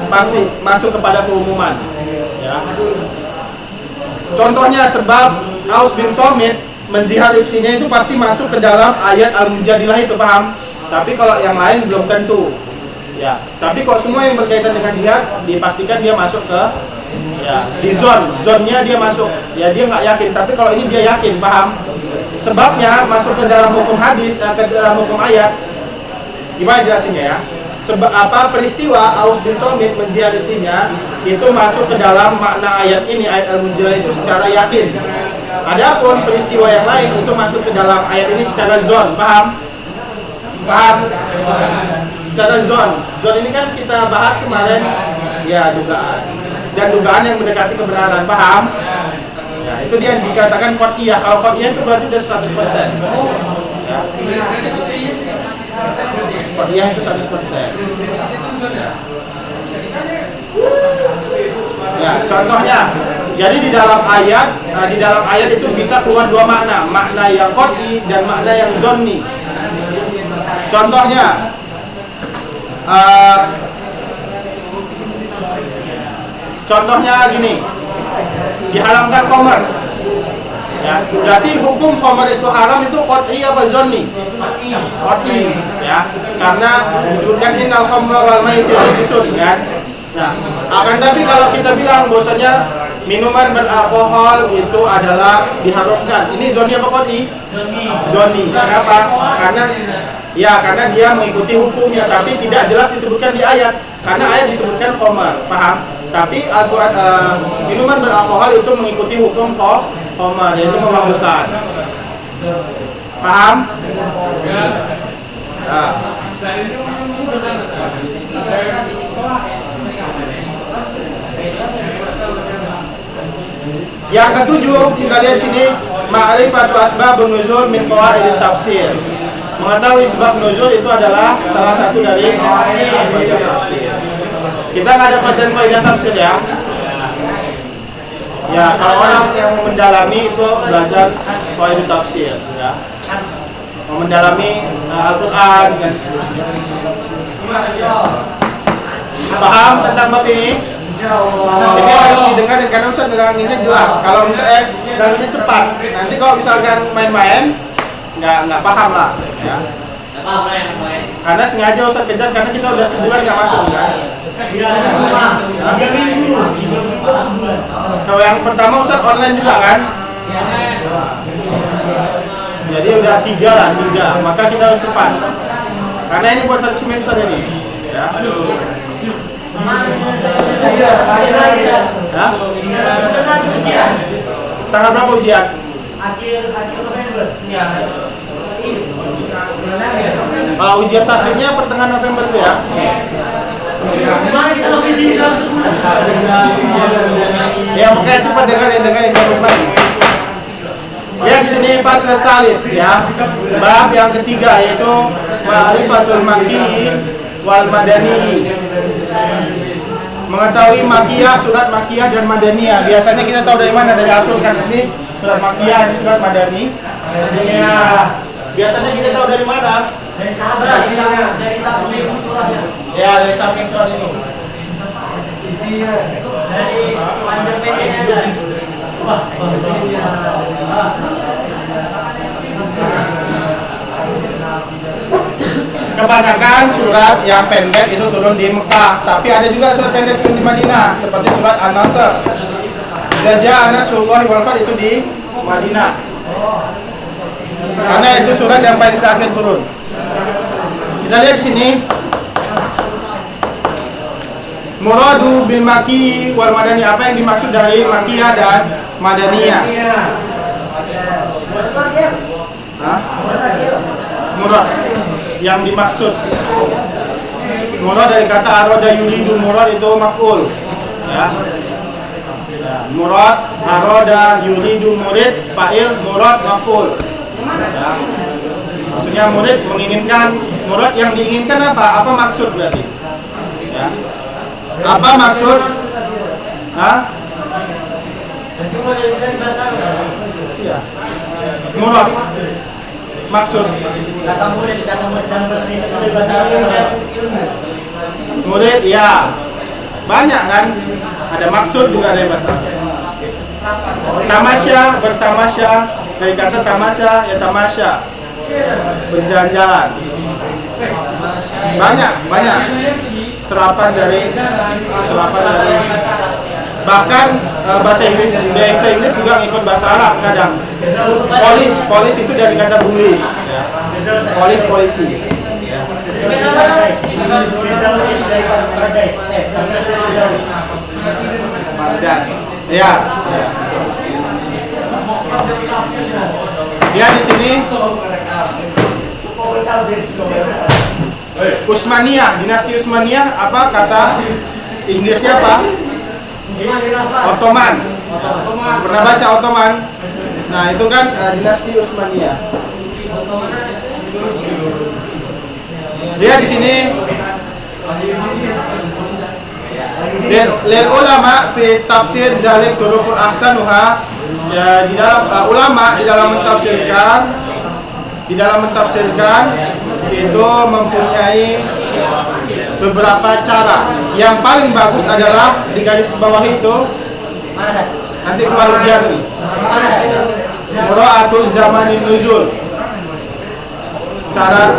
pasti masuk kepada keumuman. Ya. Contohnya sebab Aus bin Somit menjihad istrinya itu pasti masuk ke dalam ayat Al-Mujadilah itu, paham? Tapi kalau yang lain belum tentu. Ya, tapi kok semua yang berkaitan dengan jihad dipastikan dia masuk ke, ya, di zonnya dia masuk. Ya, dia nggak yakin, tapi kalau ini dia yakin, paham? Sebabnya masuk ke dalam hukum hadis, ke dalam hukum ayat. Gimana jelasinnya ya? Sebab apa peristiwa Aus bin Somit menjihad istrinya itu masuk ke dalam makna ayat ini, ayat Al-Mujadilah itu secara yakin. Adapun peristiwa yang lain itu masuk ke dalam ayat ini secara zon, paham? Paham? Secara zon ini kan kita bahas kemarin, ya, dugaan. Dan dugaan yang mendekati kebenaran, paham? Ya, itu dia dikatakan qat'iyah. Kalau qat'iyah itu berarti udah 100%. Ya. Qat'iyah itu 100%. Ya. Ya, contohnya, jadi di dalam ayat itu bisa keluar dua makna, makna yang qat'i dan makna yang zonni. Contohnya, contohnya gini, diharamkan khamar. Ya, berarti hukum khamar itu haram itu qat'i apa zonni? Qat'i, ya, karena disebutkan innal khamra wal maisir rijsun, kan? Nah, akan tapi kalau kita bilang bahwasanya minuman beralkohol itu adalah diharamkan, ini zonni apa qat'i? Zonni. Kenapa? Karena dia mengikuti hukumnya, tapi tidak jelas disebutkan di ayat. Karena ayat disebutkan khamar, paham? Tapi minuman beralkohol itu mengikuti hukum khamar, yaitu memabukkan. Paham? Nah. Yang ketujuh, kita lihat sini, ma'rifatu asbabun nuzul min qawaidit tafsir. Mengetahui sebab nuzul itu adalah salah satu dari kaidah tafsir. Kita nggak ada pelajaran kaidah tafsir ya. Ya, kalau orang yang mendalami itu belajar kaidah tafsir, ya. Mendalami Al-Quran dan seterusnya. Paham tentang bab ini? Ini harus didengar dan karena Ustaz neranginnya jelas. Kalau misalnya neranginnya cepat, nanti kalau misalkan main-main nggak paham lah, ya. Karena sengaja Ustaz kejar karena kita udah sebulan nggak masuk, kan? Kalau yang pertama Ustaz online juga, kan? Jadi udah 3, maka kita harus cepat. Karena ini buat 1 semester ini, ya. Tanggal berapa ujian? Akhir November. Kalau ujian takribnya pertengahan November tuh, ya. Ya, makanya cepat dengerin jangan lagi. Ya, di sini fasal salis, ya. Bab yang ketiga yaitu ma'rifatul makki wal madani. Mengetahui makiyah, surat makiyah dan madaniyah. Biasanya kita tahu dari mana? Dari Al-Qur'an. Ini surat makiyah, ini surat madani. Ya. Biasanya kita tahu dari mana? Dari sahabat, dari samping surahnya. Ya, dari samping surat ini. Isinya dari panjang pendeknya aja. Kebanyakan surat yang pendek itu turun di Mekah, tapi ada juga surat pendek turun di Madinah, seperti surat An-Nasr. Jaza Nasrullah wal Fath itu di Madinah. Karena itu surat yang paling terakhir turun. Kita lihat di sini. Muradu bil maki wal madani, apa yang dimaksud dari makiyah dan madaniyah? Murad yang dimaksud. Murad dari kata arada yuridu, murad itu maf'ul, ya. Murad, arada yuridu, murid, fa'il, murad, maf'ul, ya. Maksudnya murid menginginkan, murad yang diinginkan apa? Apa maksud berarti? Ya. Apa maksud? Ya. Murad maksud. Kata murid dalam bahasa Indonesia itu bahasa Arab. Murid, ya. Banyak kan? Ada maksud juga dari bahasa Arab. Tamasya, bertamasya, dari kata tamasya, ya tamasya, berjalan-jalan. Banyak serapan dari bahkan bahasa Inggris juga ngikut bahasa Arab kadang. Polis itu dari kata bulis, ya. Polisi, ya. Pardas, ya. Dia di sini Utsmaniyah, dinasti Utsmaniyah, apa kata Inggrisnya apa? Ottoman. Pernah baca Ottoman? Nah, itu kan dinasti Utsmaniyah. Dia di sini lil ulama fi tafsir zalik turuqul ahsanuha, ya, di dalam ulama di dalam mentafsirkan itu mempunyai beberapa cara. Yang paling bagus adalah di garis bawah itu, nanti keluar ujian nih, mura'atul zamanin nuzul. Cara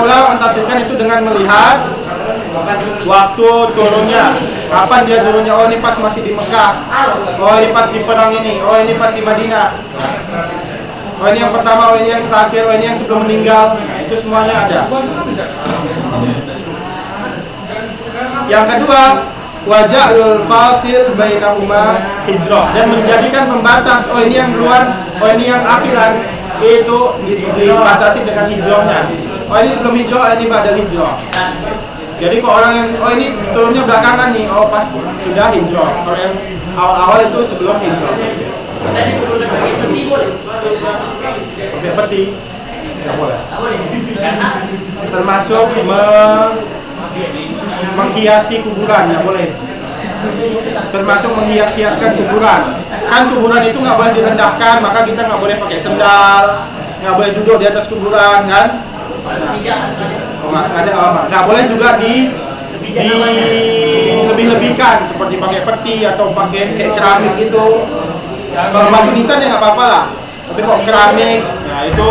ulama mentafsirkan itu dengan melihat waktu turunnya, kapan dia turunnya. Oh, ini pas masih di Mekah, oh ini pas di perang ini, oh ini pas di Madinah, oh ini yang pertama, oh ini yang terakhir, oh ini yang sebelum meninggal. Nah, itu semuanya ada. Yang kedua, waja'lul fasil bainahuma hijrah, dan menjadikan pembatas. Oh ini yang duluan, oh ini yang akhiran, itu dibatasi dengan hijrahnya. Oh ini sebelum hijrah, ini badal hijrah. Jadi kok orang yang, oh ini turunnya belakangan nih, oh pas sudah hijrah. Kalau yang awal-awal itu sebelum hijrah. Pakai peti nggak boleh. Termasuk menghiasi kuburan nggak boleh. Termasuk menghias-hiaskan kuburan. Kan kuburan itu nggak boleh direndahkan, maka kita nggak boleh pakai sendal, nggak boleh duduk di atas kuburan, kan? Nah, nggak sengaja nggak boleh juga lebih-lebihkan seperti pakai peti atau pakai kayak keramik gitu. Kalau batu nisan ya nggak apa-apa lah, tapi kok keramik, ya itu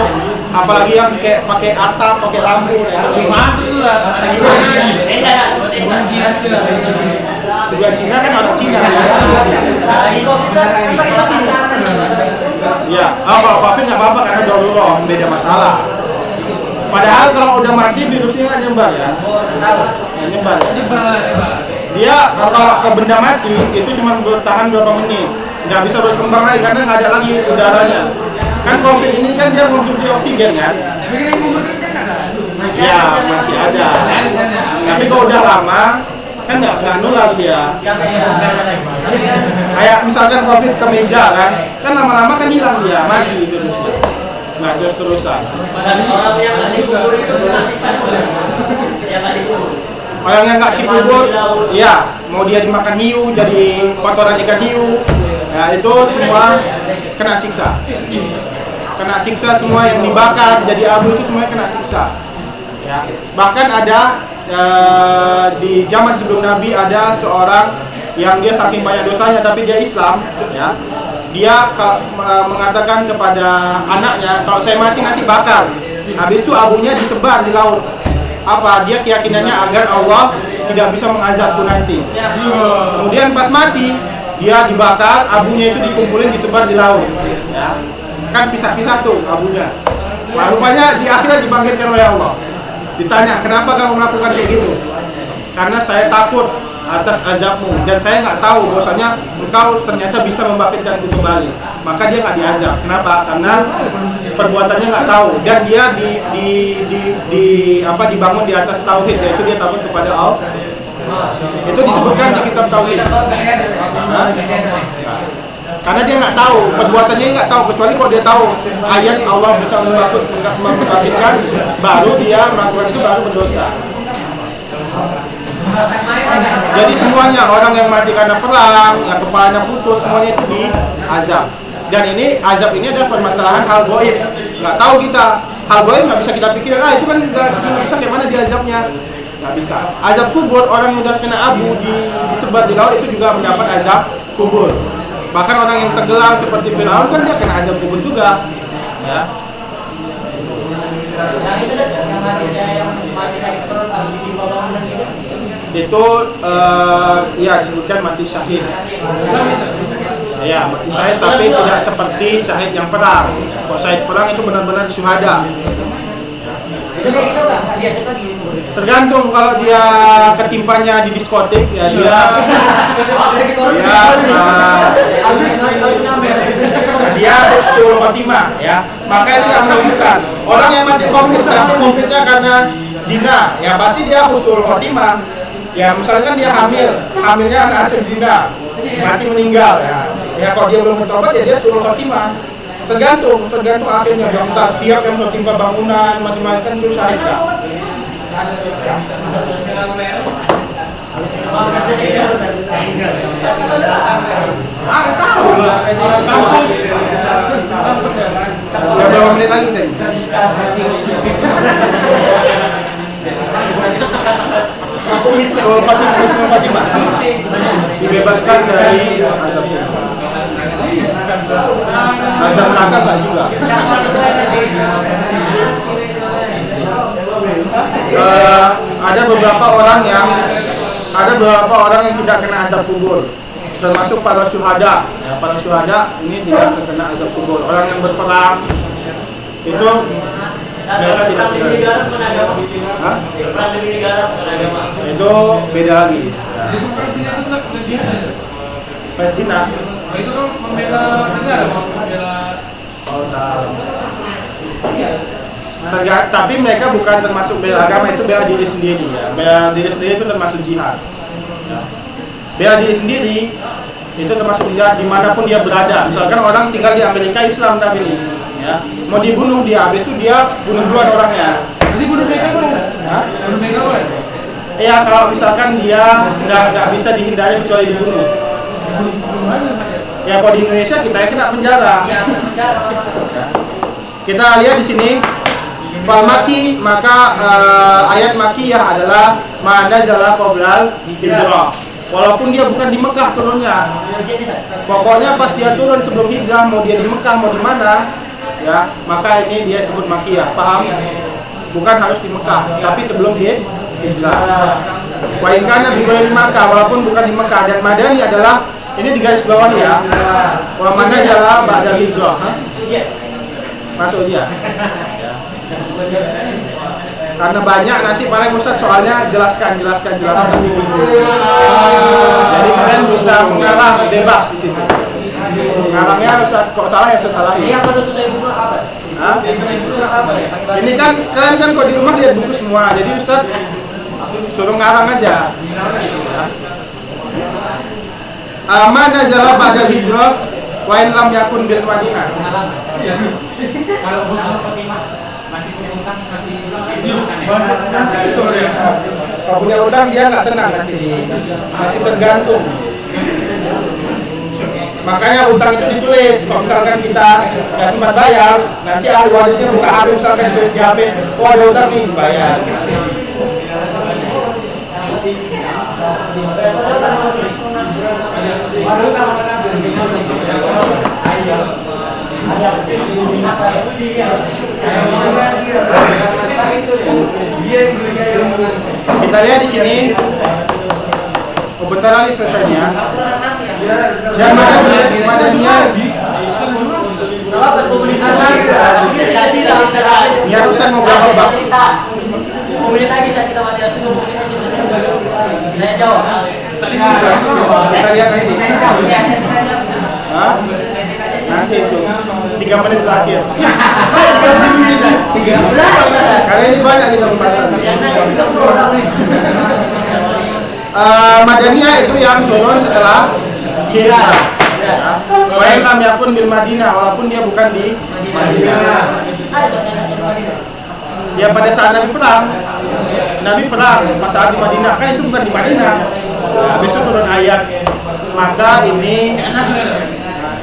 apalagi yang kayak pakai atap, pakai lampu, ya. Bukan Cina kan orang Cina. Ya, kalau COVID nggak apa-apa karena darurat, beda masalah. Padahal kalau udah mati virusnya nggak nyebar ya. Nggak nyebar. Dia kalau ke benda mati itu cuma bertahan berapa menit, nggak bisa berkembang lagi karena nggak ada lagi udaranya. Kan COVID ini kan dia konsumsi oksigen kan. Ya masih ada. Tapi kalau udah lama kan nggak nular dia. Kayak misalkan COVID ke meja kan lama-lama kan hilang dia, mati virusnya. Nggak terus-terusan. Orang yang nggak dikubur itu kena siksa. Orang yang nggak dikubur, ya mau dia dimakan hiu, jadi kotoran ikan hiu, ya itu semua kena siksa. Kena siksa semua yang dibakar jadi abu itu semuanya kena siksa. Ya. Bahkan ada di zaman sebelum Nabi ada seorang yang dia saking banyak dosanya tapi dia Islam, ya. Dia mengatakan kepada anaknya, kalau saya mati nanti bakar. Habis itu abunya disebar di laut. Apa? Dia keyakinannya agar Allah tidak bisa mengazabku nanti. Kemudian pas mati, dia dibakar, abunya itu dikumpulin disebar di laut. Ya. Kan pisah-pisah tuh abunya. Nah, rupanya di akhirat dibangkitkan oleh Allah. Ditanya, kenapa kamu melakukan kayak gitu? Karena saya takut atas azabmu dan saya nggak tahu bahwasanya engkau ternyata bisa membangkitkanku kembali, maka dia nggak diazab. Kenapa? Karena perbuatannya nggak tahu dan dia dibangun di atas tauhid, yaitu dia takut kepada Allah. Itu disebutkan di kitab tauhid. Karena dia nggak tahu, perbuatannya nggak tahu, kecuali kalau dia tahu ayat Allah bisa membangkitkan, baru dia melakukan itu, baru berdosa. Jadi semuanya, orang yang mati karena perang, yang kepalanya putus, semuanya itu diazab. Dan ini azab ini adalah permasalahan hal gaib. Nggak tahu kita, hal gaib nggak bisa kita pikir, itu kan nggak bisa kayak mana diazabnya. Nggak bisa. Azab kubur, orang yang udah kena abu disebar di laut itu juga mendapat azab kubur. Bahkan orang yang tenggelam seperti Fir'aun kan dia kena azab kubur juga. Ya. Yang itu yang mati sakit perut harus ditimpa bangunan gitu. Itu ya disebutkan mati syahid. Ya, mati syahid tapi tidak seperti syahid yang perang. Kalau syahid perang itu benar-benar syuhada. Itu kayak gitu nggak diajak lagi? Tergantung, kalau dia ketimpanya di diskotik ya dia dia suul khotimah ya, maka itu nggak menunjukkan orang yang mati COVID tapi COVID-nya karena zina ya pasti dia husnul khotimah. Ya misalkan dia hamilnya anak hasil zina, mati meninggal ya kalau dia belum bertobat ya dia husnul khotimah. Tergantung akhirnya, jangan tak setiap yang tertimpa bangunan mati-mati kan itu syahid. Ya. Tahu lah. Kampung. Ya berapa menit lagi tadi? Soal Fatimah dibebaskan dari azab kubur. Azab neraka enggak juga. Ada beberapa orang yang tidak kena azab kubur, termasuk para syuhada. Ya, para syuhada ini tidak terkena azab kubur. Orang yang berperang itu mereka tidak kena. Hah? Itu beda lagi. Ya. Jadi Palestina itu nggak jihad aja. Palestina. Itu kan membela negara, membela. Oh, tahu. Tapi mereka bukan termasuk bela agama, itu bela diri sendiri ya. Bela diri sendiri itu termasuk jihad. Ya. Bela diri sendiri itu termasuk jihad dimanapun dia berada. Misalkan orang tinggal di Amerika Islam tapi ini, ya, mau dibunuh dia, habis itu dia bunuh duluan orangnya. Nanti bunuh mereka boleh? Hah? Bunuh mereka boleh? Ya kalau misalkan dia nggak bisa dihindari kecuali dibunuh. Ya kalau di Indonesia kita yang kena penjara. Ya. Kita lihat di sini. Falmaki, maka ayat makiyah adalah mana jala qoblal hijrah. Walaupun dia bukan di Mekah turunnya. Pokoknya pas dia turun sebelum hijrah, mau dia di Mekah mau di mana, ya, maka ini dia sebut makiyah. Paham? Bukan harus di Mekah, tapi sebelum dia hijrah. Wa in kana bi ghairi Makkah, walaupun bukan di Mekah. Dan madani adalah ini di garis bawah ya. Wa mana jala ba'da hijrah. Masuk dia. Karena banyak nanti paling Ustaz soalnya jelaskan. Jadi kalian bisa mengarang bebas di situ. Ngarangnya Ustaz kok salah ya Ustaz salahin. Ini yang perlu selesai buku apa? Hah? Selesai buku apa ya? Ini kan kalian kan kok di rumah lihat buku semua. Jadi Ustaz suruh ngarang aja. Mana nazala ba'dal hijrah wa in lam yakun bil Madinah. Kalau Musa Fatimah masih punya utang, masih dibebaskan ya? Masih itu ya. Kalau punya utang dia nggak tenang nanti, masih tergantung. Makanya utang itu ditulis. Kalau misalkan kita nggak sempat bayar, nanti ahli warisnya buka HP misalkan tulis di HP, oh ada utang nih bayar. Kita lihat di sini. Oh, bentar lagi selesainya. Dan madaninya Apa komunitas lagi? Kita janji lah. ini harusan mau berapa bab? 10 menit lagi saat kita mati itu 10 menit aja. Saya jawab. Kita lihat nanti. Hah? Nanti itu 3 menit terakhir. Karena ini banyak kita pembahasan. Madaniyah itu yang turun setelah hijrah. Wa in lam yakun bil Madinah, walaupun dia bukan di Madinah. Ya pada saat Nabi perang pas saat di Madinah, kan itu bukan di Madinah. Habis itu turun ayat, maka ini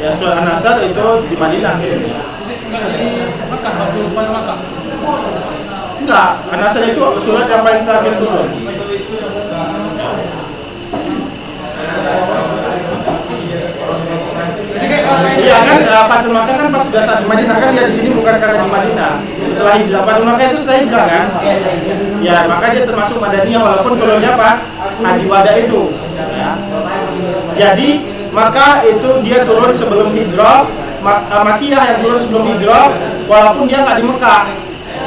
ya surah An-Nasr itu di Madinah. Enggak, An-Nasr itu surat yang paling terakhir turun. Iya kan, Fathul Makkah kan pas sudah saat di Madinah, kan dia di sini bukan karena di Madinah. Setelah hijrah, Fathul Makkah itu setelah hijrah kan? Ya, maka dia termasuk Madaniyah walaupun turunnya pas Haji Wada itu. Ya. Jadi, maka itu dia turun sebelum hijrah, Makiyah yang turun sebelum hijrah walaupun dia nggak di Mekah.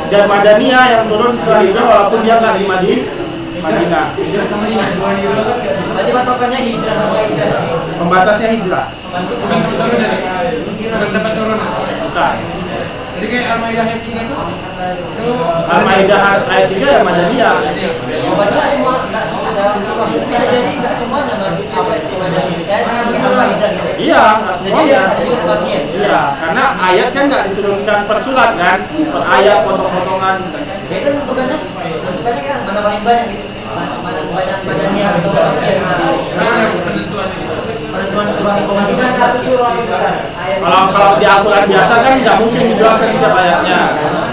Dan Madaniyah yang turun setelah hijrah walaupun dia nggak di Madinah. Berarti patokannya hijrah sama hijrah. Pembatasnya hijrah. Bukan tempat turun. Bukan. Jadi kayak Al-Maidah ayat 3 itu. Al-Maidah ayat 3 ya Madaniyah. Berarti nggak semua dalam surah itu bisa jadi nggak semuanya apa istimewa saya mungkin Al-Maidah gitu. Iya, nggak Jadi semuanya. ada juga bagian. Iya, karena ayat kan nggak diturunkan per surat kan, per ayat, potong-potongan. Ya itu tentukannya kan mana paling banyak gitu. Mana banyak badannya atau bagian dari penentuan surah itu Kalau di Al-Quran biasa kan nggak mungkin dijelaskan setiap ayatnya.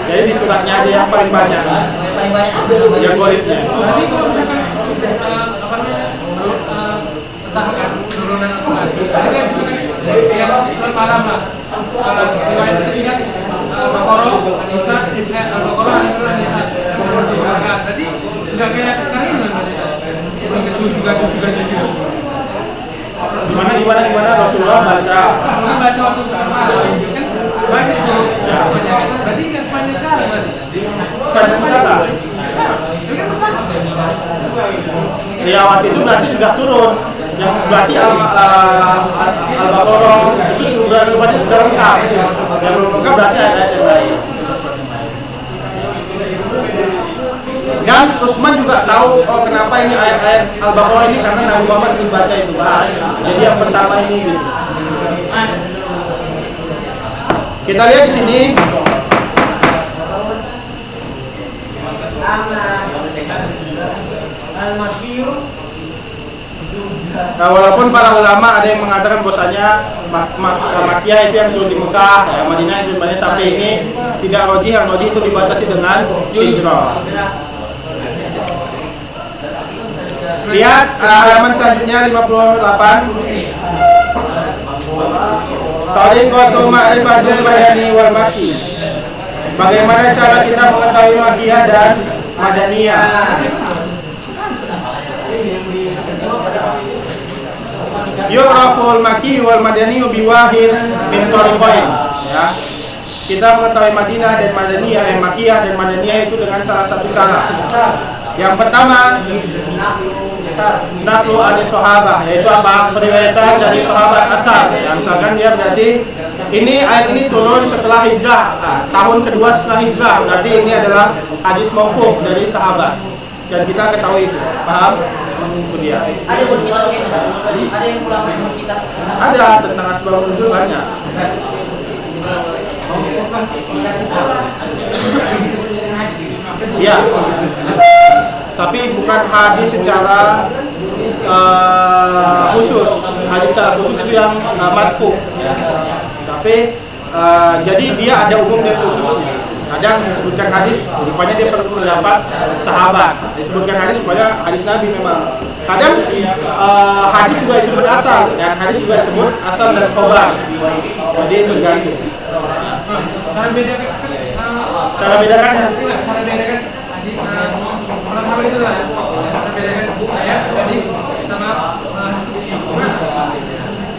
Jadi di suratnya aja yang paling banyak. paling banyak ambil Yang goritnya. Berarti kalau misalkan apa namanya pertahanan turunan Al-Quran, jadi kan misalkan yang surat malam lah, riwayat ketiga Al-Baqarah, An-Nisa, Al-Baqarah, Al-Imran, An-Nisa, seperti pertahanan. Berarti nggak kayak sekarang ini berarti jus gitu. Gimana Rasulullah baca. Sebelum baca waktu surat malam kan banyak tuh kebanyakan. Berarti nggak sepanjang sekarang berarti. Sekarang Sekarang, itu kan bertahap. ya waktu itu berarti sudah turun. Yang berarti Al-Baqarah itu sudah lengkap. Yang belum lengkap berarti ayat yang lain. Dan Utsman juga tahu kenapa ini ayat-ayat Al-Baqarah ini karena Nabi Muhammad sering baca itu Pak. Jadi yang pertama ini gitu. Kita lihat di sini. Nah, walaupun para ulama ada yang mengatakan bahwasanya Makkiyah itu yang turun di Mekah, ya, Madinah itu banyak, tapi ini tidak rajih. Yang rajih itu dibatasi dengan hijrah. Lihat halaman selanjutnya 58. Tariqatu ma'rifatul madani wal makki. Bagaimana cara kita mengetahui Makkiyah dan Madaniyah? Yu'raful makki wal madani bi wahid min tariqain. Ya. Kita mengetahui Madinah dan Madaniyah, Makkiyah dan Madaniyah itu dengan salah satu cara. Yang pertama, naqlu ani sahabah, yaitu apa? Periwayatan dari sahabat asal. Ya, misalkan dia berarti ini ayat ini turun setelah hijrah, tahun kedua setelah hijrah. Berarti ini adalah hadis mauquf dari sahabat. Dan kita ketahui itu, paham? Itu dia. ada buat kita itu ada yang ulama yang buat kita Ada tentang asbabun nuzul banyak. Ya. Tapi bukan hadis secara khusus. Hadis secara khusus itu yang marfu. Ya. Tapi jadi dia ada umum dan khususnya. Kadang disebutkan hadis, rupanya dia perlu pendapat sahabat. Disebutkan hadis, rupanya hadis Nabi memang. Kadang hadis juga disebut asal, dan hadis juga disebut asal dan khobar. Jadi tergantung. Cara bedakan Cara bedakannya? cara bedakan hadis orang sama itu lah. Cara bedakan ayat hadis sama hadis kursi. Gimana?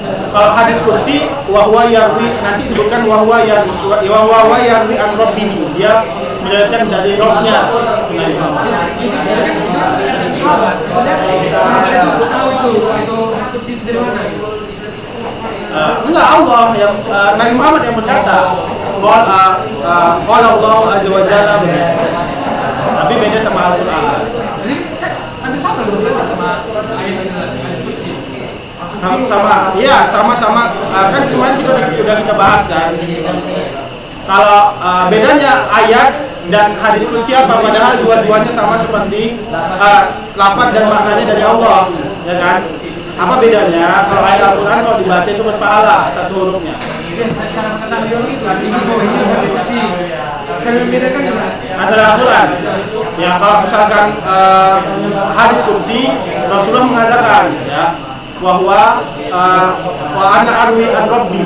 Kalau hadis kursi, wahwa yarwi, nanti sebutkan wahwa yarwi an rabbihi, dia meriwayatkan dari Rabbnya. Itu kan sahabat. Sahabat itu tahu itu hadis kursi itu dari mana? Enggak, Allah yang Nabi Muhammad yang berkata, qala Allah azza wa jalla. Tapi beda sama Al-Qur'an. Jadi ada sama sebenarnya sama ayat itu hadis kursi. Sama-sama kan kemarin udah kita bahas kan. Kalau bedanya ayat dan hadis qudsi apa, padahal dua-duanya sama seperti lafaz dan maknanya dari Allah, ya kan? Apa bedanya? Kalau ayat Al-Qur'an kalau dibaca itu berpahala satu hurufnya. Cara mengetahui orang itu tinggi bawahnya hadis kursi. Cara membedakan itu Antara Al-Quran, ya kalau misalkan hadis qudsi, Rasulullah mengatakan, ya, bahwa wa ana arwi an rabbi,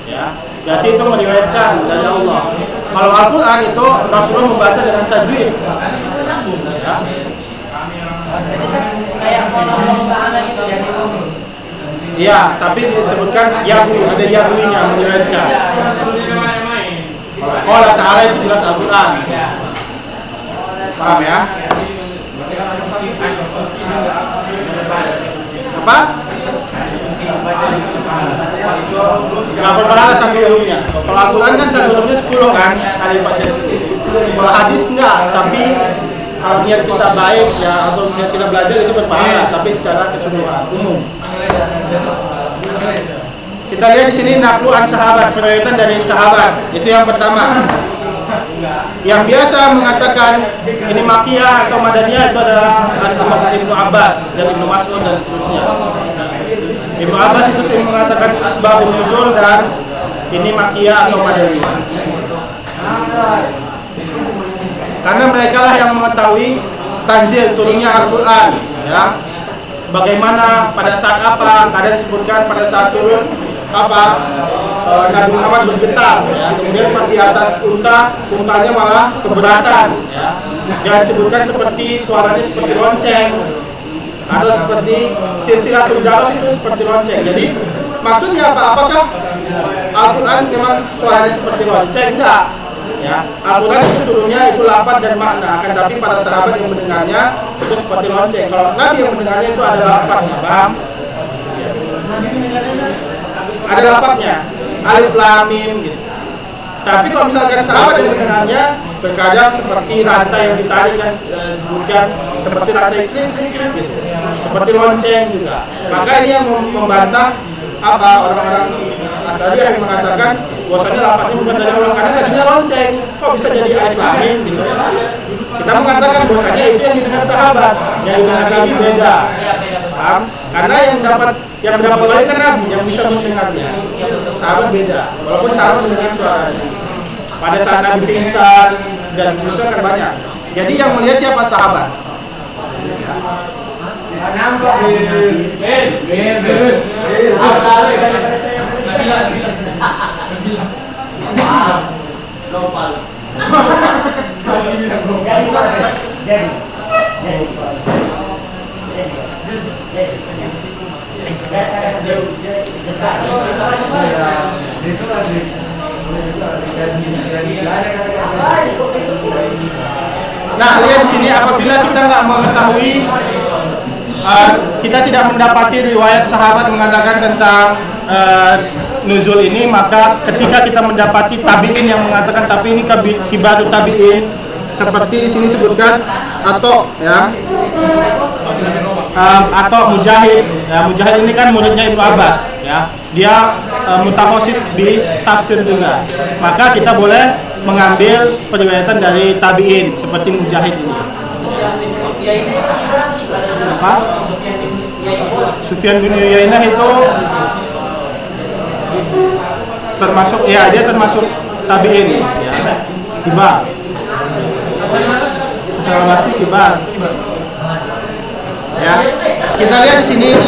ya, berarti itu meriwayatkan dari Allah. Kalau Al-Quran itu Rasulullah membaca dengan tajwid, ya. kayak kalau Ta'ala gitu ya Iya, tapi disebutkan yarwi, ada yarwinya meriwayatkan. Qala Ta'ala itu jelas Al-Quran. Paham ya? Apa? Nggak berpahala satu hurufnya. Kalau Al-Quran kan satu hurufnya 10 kan, ada 4 dan 10. Kalau hadis enggak, tapi kalau niat kita baik ya atau niat kita belajar itu berpahala, tapi secara keseluruhan umum. Kita lihat di sini naqlu an sahabat, periwayatan dari sahabat. Itu yang pertama. Yang biasa mengatakan ini makiyah atau madaniyah itu adalah Ibnu Abbas dan Ibnu Mas'ud dan seterusnya. Ibnu Abbas itu sering mengatakan asbabun nuzul dan ini makiyah atau madaniyah. Karena mereka lah yang mengetahui tanzil turunnya Al-Quran, ya. Bagaimana pada saat apa, kadang disebutkan pada saat turun apa Nabi Muhammad bergetar, ya. Kemudian pas di atas untanya malah keberatan, ya. Dan disebutkan seperti suaranya seperti lonceng atau seperti silsilatul jaros itu seperti lonceng. Jadi maksudnya apa? Apakah Al-Quran memang suaranya seperti lonceng? Enggak. Ya, Al-Quran itu turunnya itu lafaz dan makna, akan tapi para sahabat yang mendengarnya itu seperti lonceng. Kalau Nabi yang mendengarnya itu ada lafaznya, paham? Ada lafaznya, alif lam mim gitu. Tapi kalau misalkan sahabat yang mendengarnya terkadang seperti rantai yang ditarik dan disebutkan seperti rantai klik gitu, seperti lonceng juga. Maka ini yang membantah apa orang-orang Asy'ari yang mengatakan bahwasanya lafaznya bukan dari Allah karena tadinya lonceng, kok bisa jadi alif lam mim gitu. Kita mengatakan bahwasanya itu yang didengar sahabat, yang didengar Nabi beda. Paham? Karena yang mendapat wahyu kan Nabi yang bisa mendengarnya. Sahabat beda, walaupun sahabat mendengar suaranya. Pada saat Nabi pingsan dan seterusnya kan banyak. Jadi yang melihat siapa? Sahabat. Nah, lihat di sini apabila kita nggak mengetahui, kita tidak mendapati riwayat sahabat mengatakan tentang nuzul ini, maka ketika kita mendapati tabi'in yang mengatakan tapi ini kibarut tabi'in, seperti di sini sebutkan atau ya atau Mujahid. Ya, Mujahid ini kan muridnya Ibnu Abbas, ya. Dia mutakhosis di tafsir juga. Maka kita boleh mengambil periwayatan dari tabi'in seperti Mujahid ini. Apa? Sufyan bin Uyainah itu termasuk, ya dia termasuk tabi'in, ya. Kibar. Masih kibar. Ya. Kita lihat di sini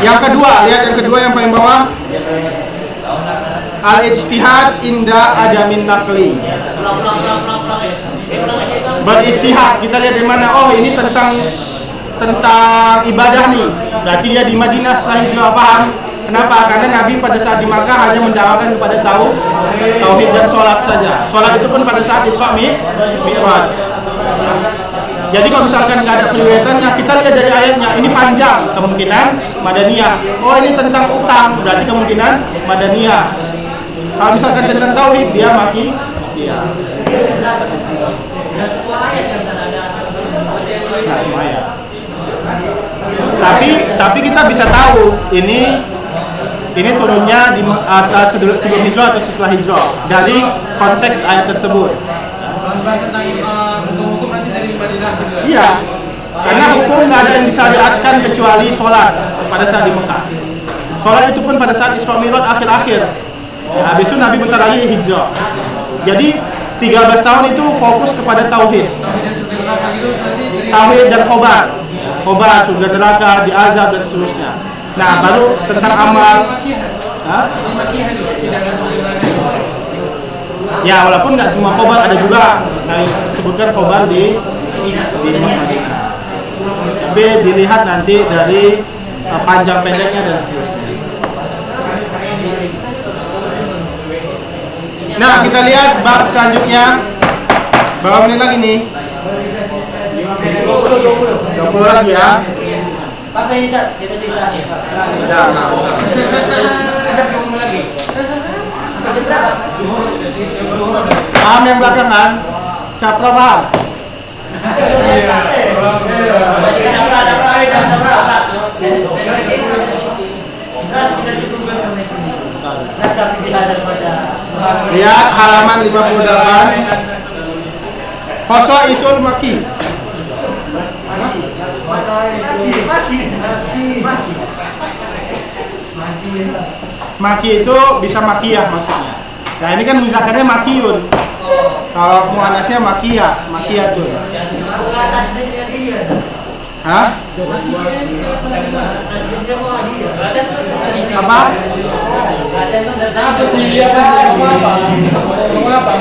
yang kedua, lihat yang kedua yang paling bawah. Al-ijtihad inda adamin naqli. Berijtihad, kita lihat di mana? Oh, ini tentang ibadah nih. Berarti dia di Madinah setelah hijrah, paham? Kenapa? Karena Nabi pada saat di Makkah hanya mendakwakan kepada tauhid dan sholat saja. Sholat itu pun pada saat Isra Mi'raj. Jadi kalau misalkan nggak ada periwayatannya, kita lihat dari ayatnya, ini panjang, kemungkinan Madaniyah. Oh, ini tentang utang, berarti kemungkinan Madaniyah. Kalau misalkan tentang tauhid, dia maki. Iya. Nah, semua ayat. Tapi kita bisa tahu ini turunnya di atas sebelum hijrah atau setelah hijrah dari konteks ayat tersebut. Bahas tentang hukum-hukum nanti dari Madinah gitu ya? Iya, karena hukum nggak ada yang disyariatkan kecuali sholat pada saat di Mekah. Sholat itu pun pada saat Isra Mi'raj akhir-akhir. Ya, habis itu Nabi bentar lagi hijrah. Jadi 13 tahun itu fokus kepada tauhid. Tauhid dan khobar, surga neraka, diazab dan seterusnya. Nah, baru tentang amal. Ya, walaupun nggak semua khobar, ada juga yang disebutkan khobar di Madinah. Tapi dilihat nanti dari panjang pendeknya dan seterusnya. Nah, kita lihat bab selanjutnya. Berapa menit lagi nih? 20 lagi ya. Pas ini Cak, kita cerita nih Pas. Ya, nggak usah. Ada ngomong lagi. Jam berapa? Paham yang belakangan? Capra paham? Tapi bisa daripada Lihat halaman 58. Khosaisul Maki. Maki itu bisa makiyah maksudnya. Nah ini kan muzakarnya makiyun. Kalau muannasnya makiyatun. Hah? Apa? Apa sih? Ngomong apa?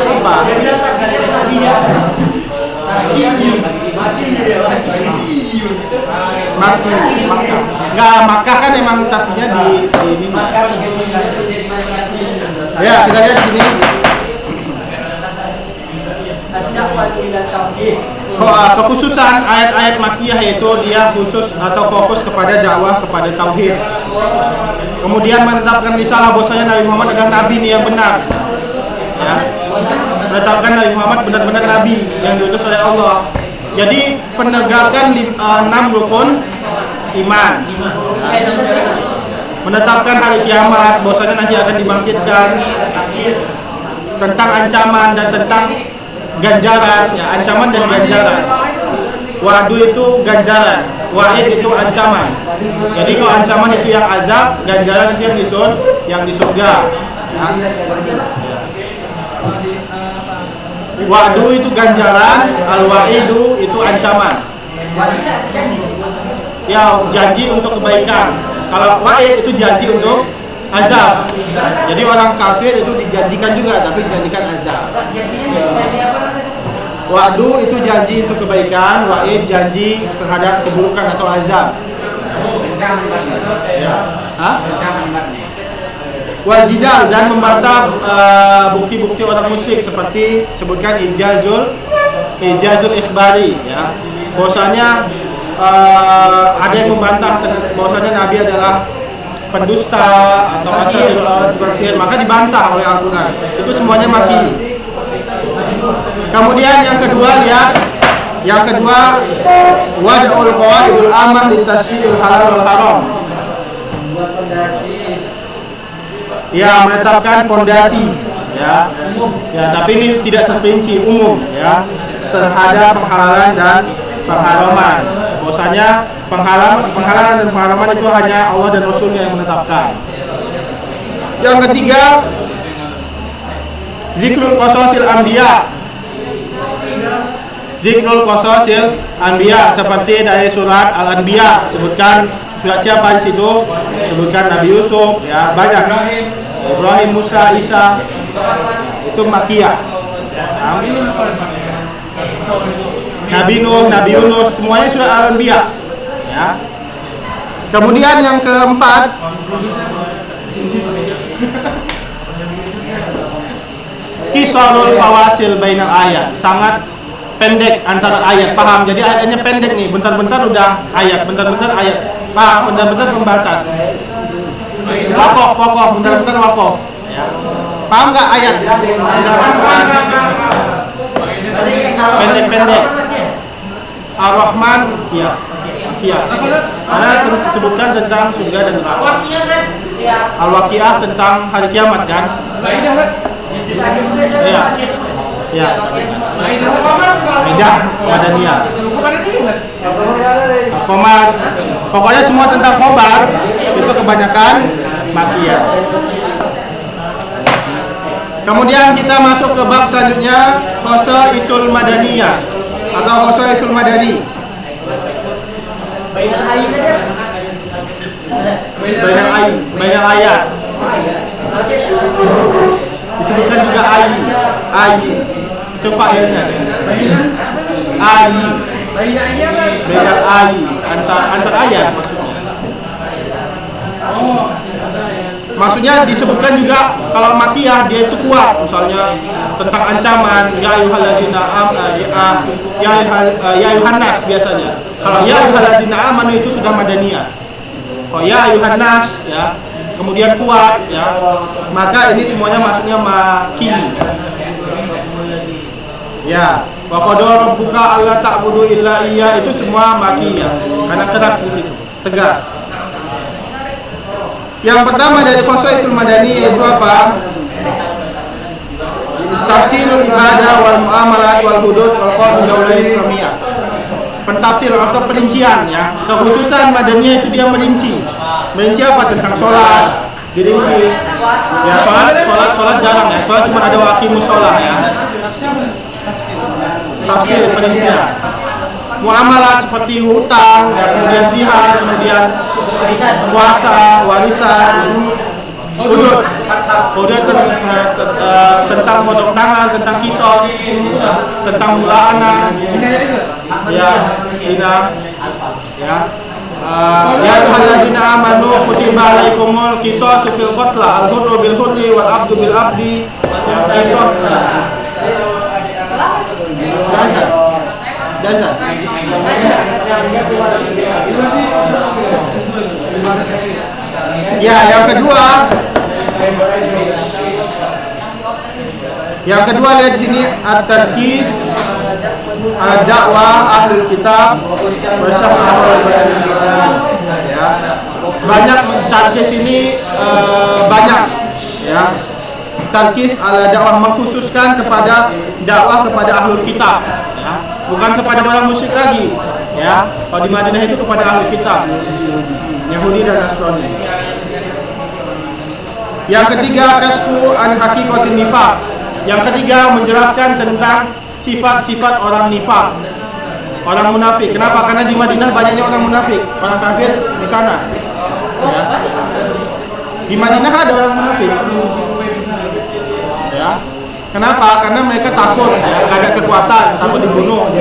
Apa? Dia bilang tas kalian itu hadiah. Maki, Makkah. Enggak, Makkah kan emang tasnya di ini. Ya, kita lihat sini. Kekhususan ayat-ayat Makkiyah itu dia khusus atau fokus kepada dakwah kepada tauhid. Kemudian menetapkan risalah bahwasanya Nabi Muhammad adalah nabi yang benar. Ya. Menetapkan Nabi Muhammad benar-benar nabi yang diutus oleh Allah. Jadi penegakan 6 rukun iman. Menetapkan hari kiamat, bahwasanya nanti akan dibangkitkan, tentang ancaman dan tentang ganjaran, ya, ancaman dan ganjaran. Wa'du itu ganjaran, wa'id itu ancaman. Jadi kalau ancaman itu yang azab, ganjaran itu yang di surga. Ya. Wa'du itu ganjaran, al-wa'idu itu ancaman. Ya, janji untuk kebaikan. Kalau wa'id itu janji untuk azab. Jadi orang kafir itu dijanjikan juga, tapi dijanjikan azab. Wa'du itu janji untuk kebaikan, wa'id janji terhadap keburukan atau azab. Ya. Hah? Wajidal dan membantah bukti-bukti orang musyrik seperti sebutkan ijazul ikhbari, ya. Bahwasanya ada yang membantah bahwasanya Nabi adalah pendusta atau asal maka dibantah oleh Al-Quran. Itu semuanya maki. Kemudian yang kedua, lihat yang kedua, wad'ul qawaidul amah litasyi'il halal wal haram. Ya, menetapkan pondasi, ya. Ya, tapi ini tidak terperinci, umum, ya, terhadap penghalalan dan pengharaman. Bahwasanya penghalalan dan pengharaman itu hanya Allah dan Rasulnya yang menetapkan. Yang ketiga, zikrul qasasil anbiya. Zikrul qasasil anbiya seperti dari surat Al-Anbiya, sebutkan surat siapa di situ? Sebutkan Nabi Yusuf, ya, banyak. Ibrahim, Musa, Isa. Itu Makkiyah. Nabi Nuh, Nabi Yunus, semuanya surat Al-Anbiya, ya. Kemudian yang keempat, kisarul fawasil bainal ayat, sangat pendek antara ayat, paham? Jadi ayatnya pendek nih, bentar-bentar udah ayat, bentar-bentar ayat, paham? Bentar-bentar membatas. Wakof, bentar-bentar wakof, ya. Paham nggak ayat? Pendek-pendek. Ar-Rahman, ya. Karena disebutkan tentang surga dan neraka. Al-Waqiah tentang hari kiamat, kan? Iya. Ya. Maidah, Madaniyah. Komar. Pokoknya semua tentang khobar itu kebanyakan Makkiyah. Kemudian kita masuk ke bab selanjutnya, Khosaisul Madaniyah atau Khosaisul Madani. Bainal ayat. Disebutkan juga ayi. Itu fa'ilnya. Ayi. Bainal ayi, antar ayat maksudnya. Maksudnya disebutkan juga kalau Makkiyah dia itu kuat, misalnya tentang ancaman ya ayyuhallazina ya ayyuhan nas biasanya. Kalau ya ayyuhallazina amanu itu sudah Madaniyah. Kalau ya ayyuhan nas, ya, kemudian kuat, ya, maka ini semuanya maksudnya Makki. Ya, wa qadara rabbuka alla ta'budu illa iya, itu semua Makkiyah karena keras di situ, tegas. Yang pertama dari Khosaisul Madani yaitu apa? Tafsirul ibadah wal muamalat wal hudud wal qawaid daulah Islamiyah. Pentafsir atau perincian ya. Kekhususan Madaniyah itu dia merinci. Merinci apa? Tentang sholat, dirinci. Ya sholat jarang ya. Sholat cuma ada waqimus sholat ya. Tafsir perincian. Muamalat seperti hutang, ya, kemudian jihad, kemudian puasa, warisan, hudud tentang potong tangan, tentang kisos, tentang mula anak, ya, zina, ya. Ya ayyuhallazina amanu kutiba alaikumul qisasu fil qatla al-hurru bil hurri wal 'abdu bil 'abdi. Ya, qisas. Dasar. Ya, yang kedua lihat sini at-tarkis ad-da'wah ahlul kitab wa syar'ul bayan. Ya. Banyak tarkis ini banyak ya. Tarkis ala dakwah mengkhususkan kepada dakwah kepada ahlul kitab ya. Bukan kepada orang musyrik lagi ya. Kalau di Madinah itu kepada ahlul kitab Yahudi dan Nasrani. Yang ketiga kasfu an haqiqatin nifaq. Yang ketiga menjelaskan tentang sifat-sifat orang nifaq, orang munafik. Kenapa? Karena di Madinah banyaknya orang munafik, orang kafir di sana ya. Di Madinah ada orang munafik ya. Kenapa? Karena mereka takut ya, gak ada kekuatan, takut dibunuh.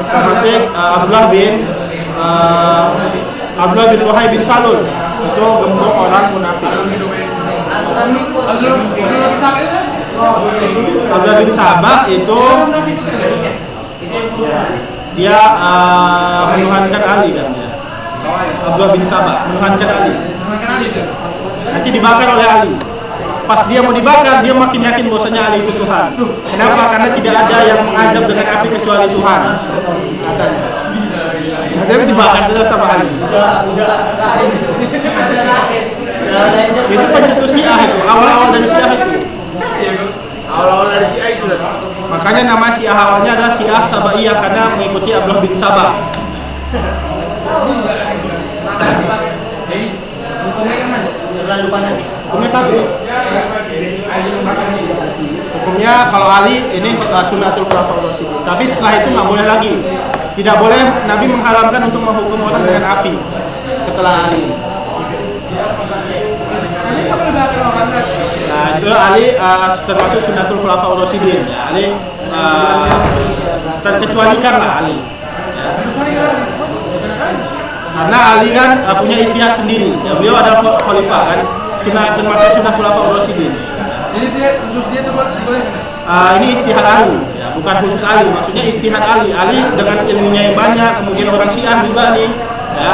Termasuk Abdullah bin Luhai bin Salul itu gembong orang munafik. Abdullah bin Sabah itu ya, dia menuhankan Ali kan ya. Abdullah bin Sabah menuhankan Ali. Nanti dibakar oleh Ali. Pas dia mau dibakar, dia makin yakin bahwasanya Ali itu Tuhan. Kenapa? Karena tidak ada yang mengazab dengan api kecuali Tuhan. Katanya. Tapi dibakar terus sama Ali. Itu pencetus Syiah itu, awal-awal dari Syiah itu. Awal-awal dari Syiah itu. Makanya nama Syiah awalnya adalah Syiah Sabaiyah karena mengikuti Abdullah bin Sabah. Hukumnya kafir. Hukumnya kalau Ali ini sunnatul khulafaur rasyidin. Tapi setelah itu nggak boleh lagi. Tidak boleh, Nabi mengharamkan untuk menghukum orang dengan api setelah Ali. Nah itu Ali termasuk sunnatul khulafaur rasyidin. Ya, Ali terkecualikan lah Ali. Ya. Karena Ali kan punya ijtihad sendiri. Ya, beliau adalah khalifah kan, termasuk sunnah khulafaur rasyidin. Jadi dia khusus dia tuh dibolehkan. Ini ijtihad Ali, ya, bukan khusus Ali. Maksudnya ijtihad Ali. Ali dengan ilmunya yang banyak, kemudian orang Syiah juga nih, ya.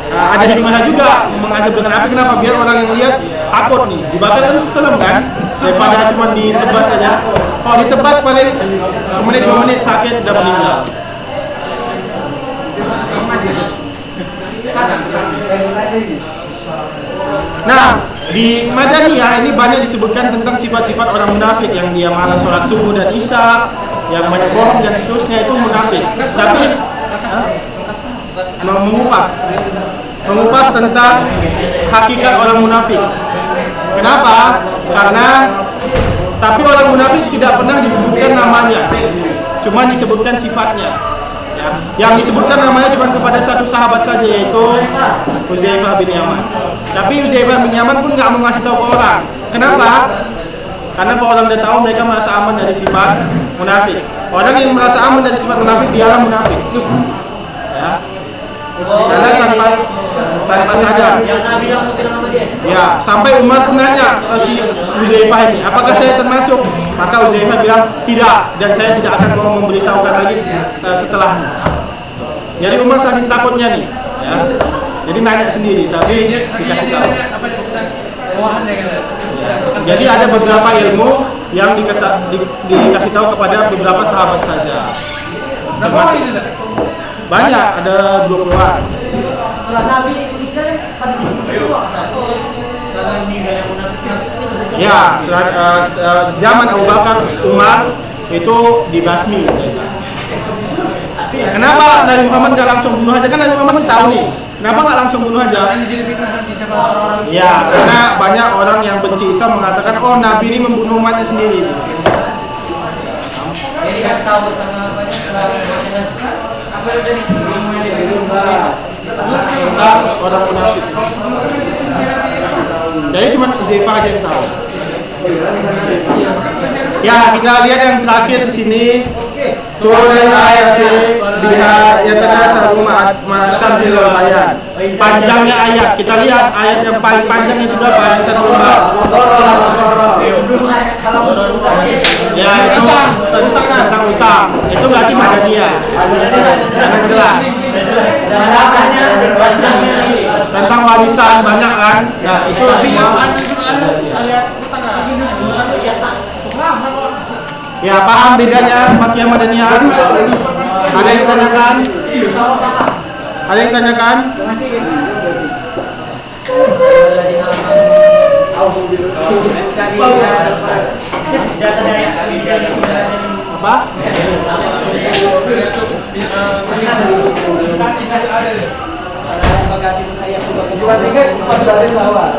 Ada hikmahnya juga mengazab dengan api. Kenapa? Biar orang yang lihat takut nih. Dibakar kan serem kan? Daripada cuma ditebas saja. Kalau ditebas paling semenit 2 menit sakit udah meninggal. Nah, di Madaniyah ini banyak disebutkan tentang sifat-sifat orang munafik yang dia malas sholat subuh dan isya, yang banyak bohong dan seterusnya, itu munafik. Tapi mengupas tentang hakikat orang munafik. Kenapa? Karena tapi orang munafik tidak pernah disebutkan namanya, cuma disebutkan sifatnya. Ya, yang disebutkan namanya cuma kepada satu sahabat saja, yaitu Hudzaifah bin Yaman. Tapi Hudzaifah bin Yaman pun nggak mau ngasih tahu ke orang. Kenapa? Karena kalau orang udah tahu, mereka merasa aman dari sifat munafik. Orang yang merasa aman dari sifat munafik, dialah munafik. Ya. Karena tanpa sadar. Yang Nabi langsung bilang sama dia. Ya, sampai Umar pun nanya ke si Hudzaifah ini, apakah saya termasuk? Maka Hudzaifah bilang tidak, dan saya tidak akan mau memberitahukan lagi setelahnya. Jadi Umar saking takutnya nih, ya. Jadi nanya sendiri, tapi dikasih tahu. Jadi ada beberapa ilmu yang dikasih tahu kepada beberapa sahabat saja. Berapa orang itu? Banyak, ada 20-an. Setelah Nabi meninggal, lagi disebut semua kasar. Kalau meninggalnya munafik ini sebutkan. Ya, zaman Abu Bakar, Umar itu dibasmi. Kenapa Nabi Muhammad nggak langsung bunuh aja? Kan Nabi Muhammad tahu nih. Kenapa nggak langsung bunuh aja? Karena jadi fitnah nanti siapa orang-orang. Ya, karena banyak orang yang benci Islam mengatakan, oh Nabi ini membunuh umatnya sendiri. Jadi kasih tahu bersama apa ya? Apa yang jadi ilmu yang diberikan Tentang orang munafik. Jadi cuma Uzaifah aja yang tahu. Ya, kita lihat yang terakhir di sini. Turun ayat biha yatanasalu ma'asyadil ayat. Panjangnya ayat. Kita lihat ayat yang paling panjang itu berapa? Ayat 1 lembar. Sebelum ayat kalau sebelum terakhir. Ya, itu tentang utang. Itu berarti Madaniyah. Sangat jelas. Panjangnya dan panjangnya. Tentang warisan banyak kan? Nah, itu semua. ayat utang Ya, paham bedanya Makkiyah Madaniyah? Ada yang tanyakan? Ada yang tanyakan? Apa? Cuma 3 4 hari lawar.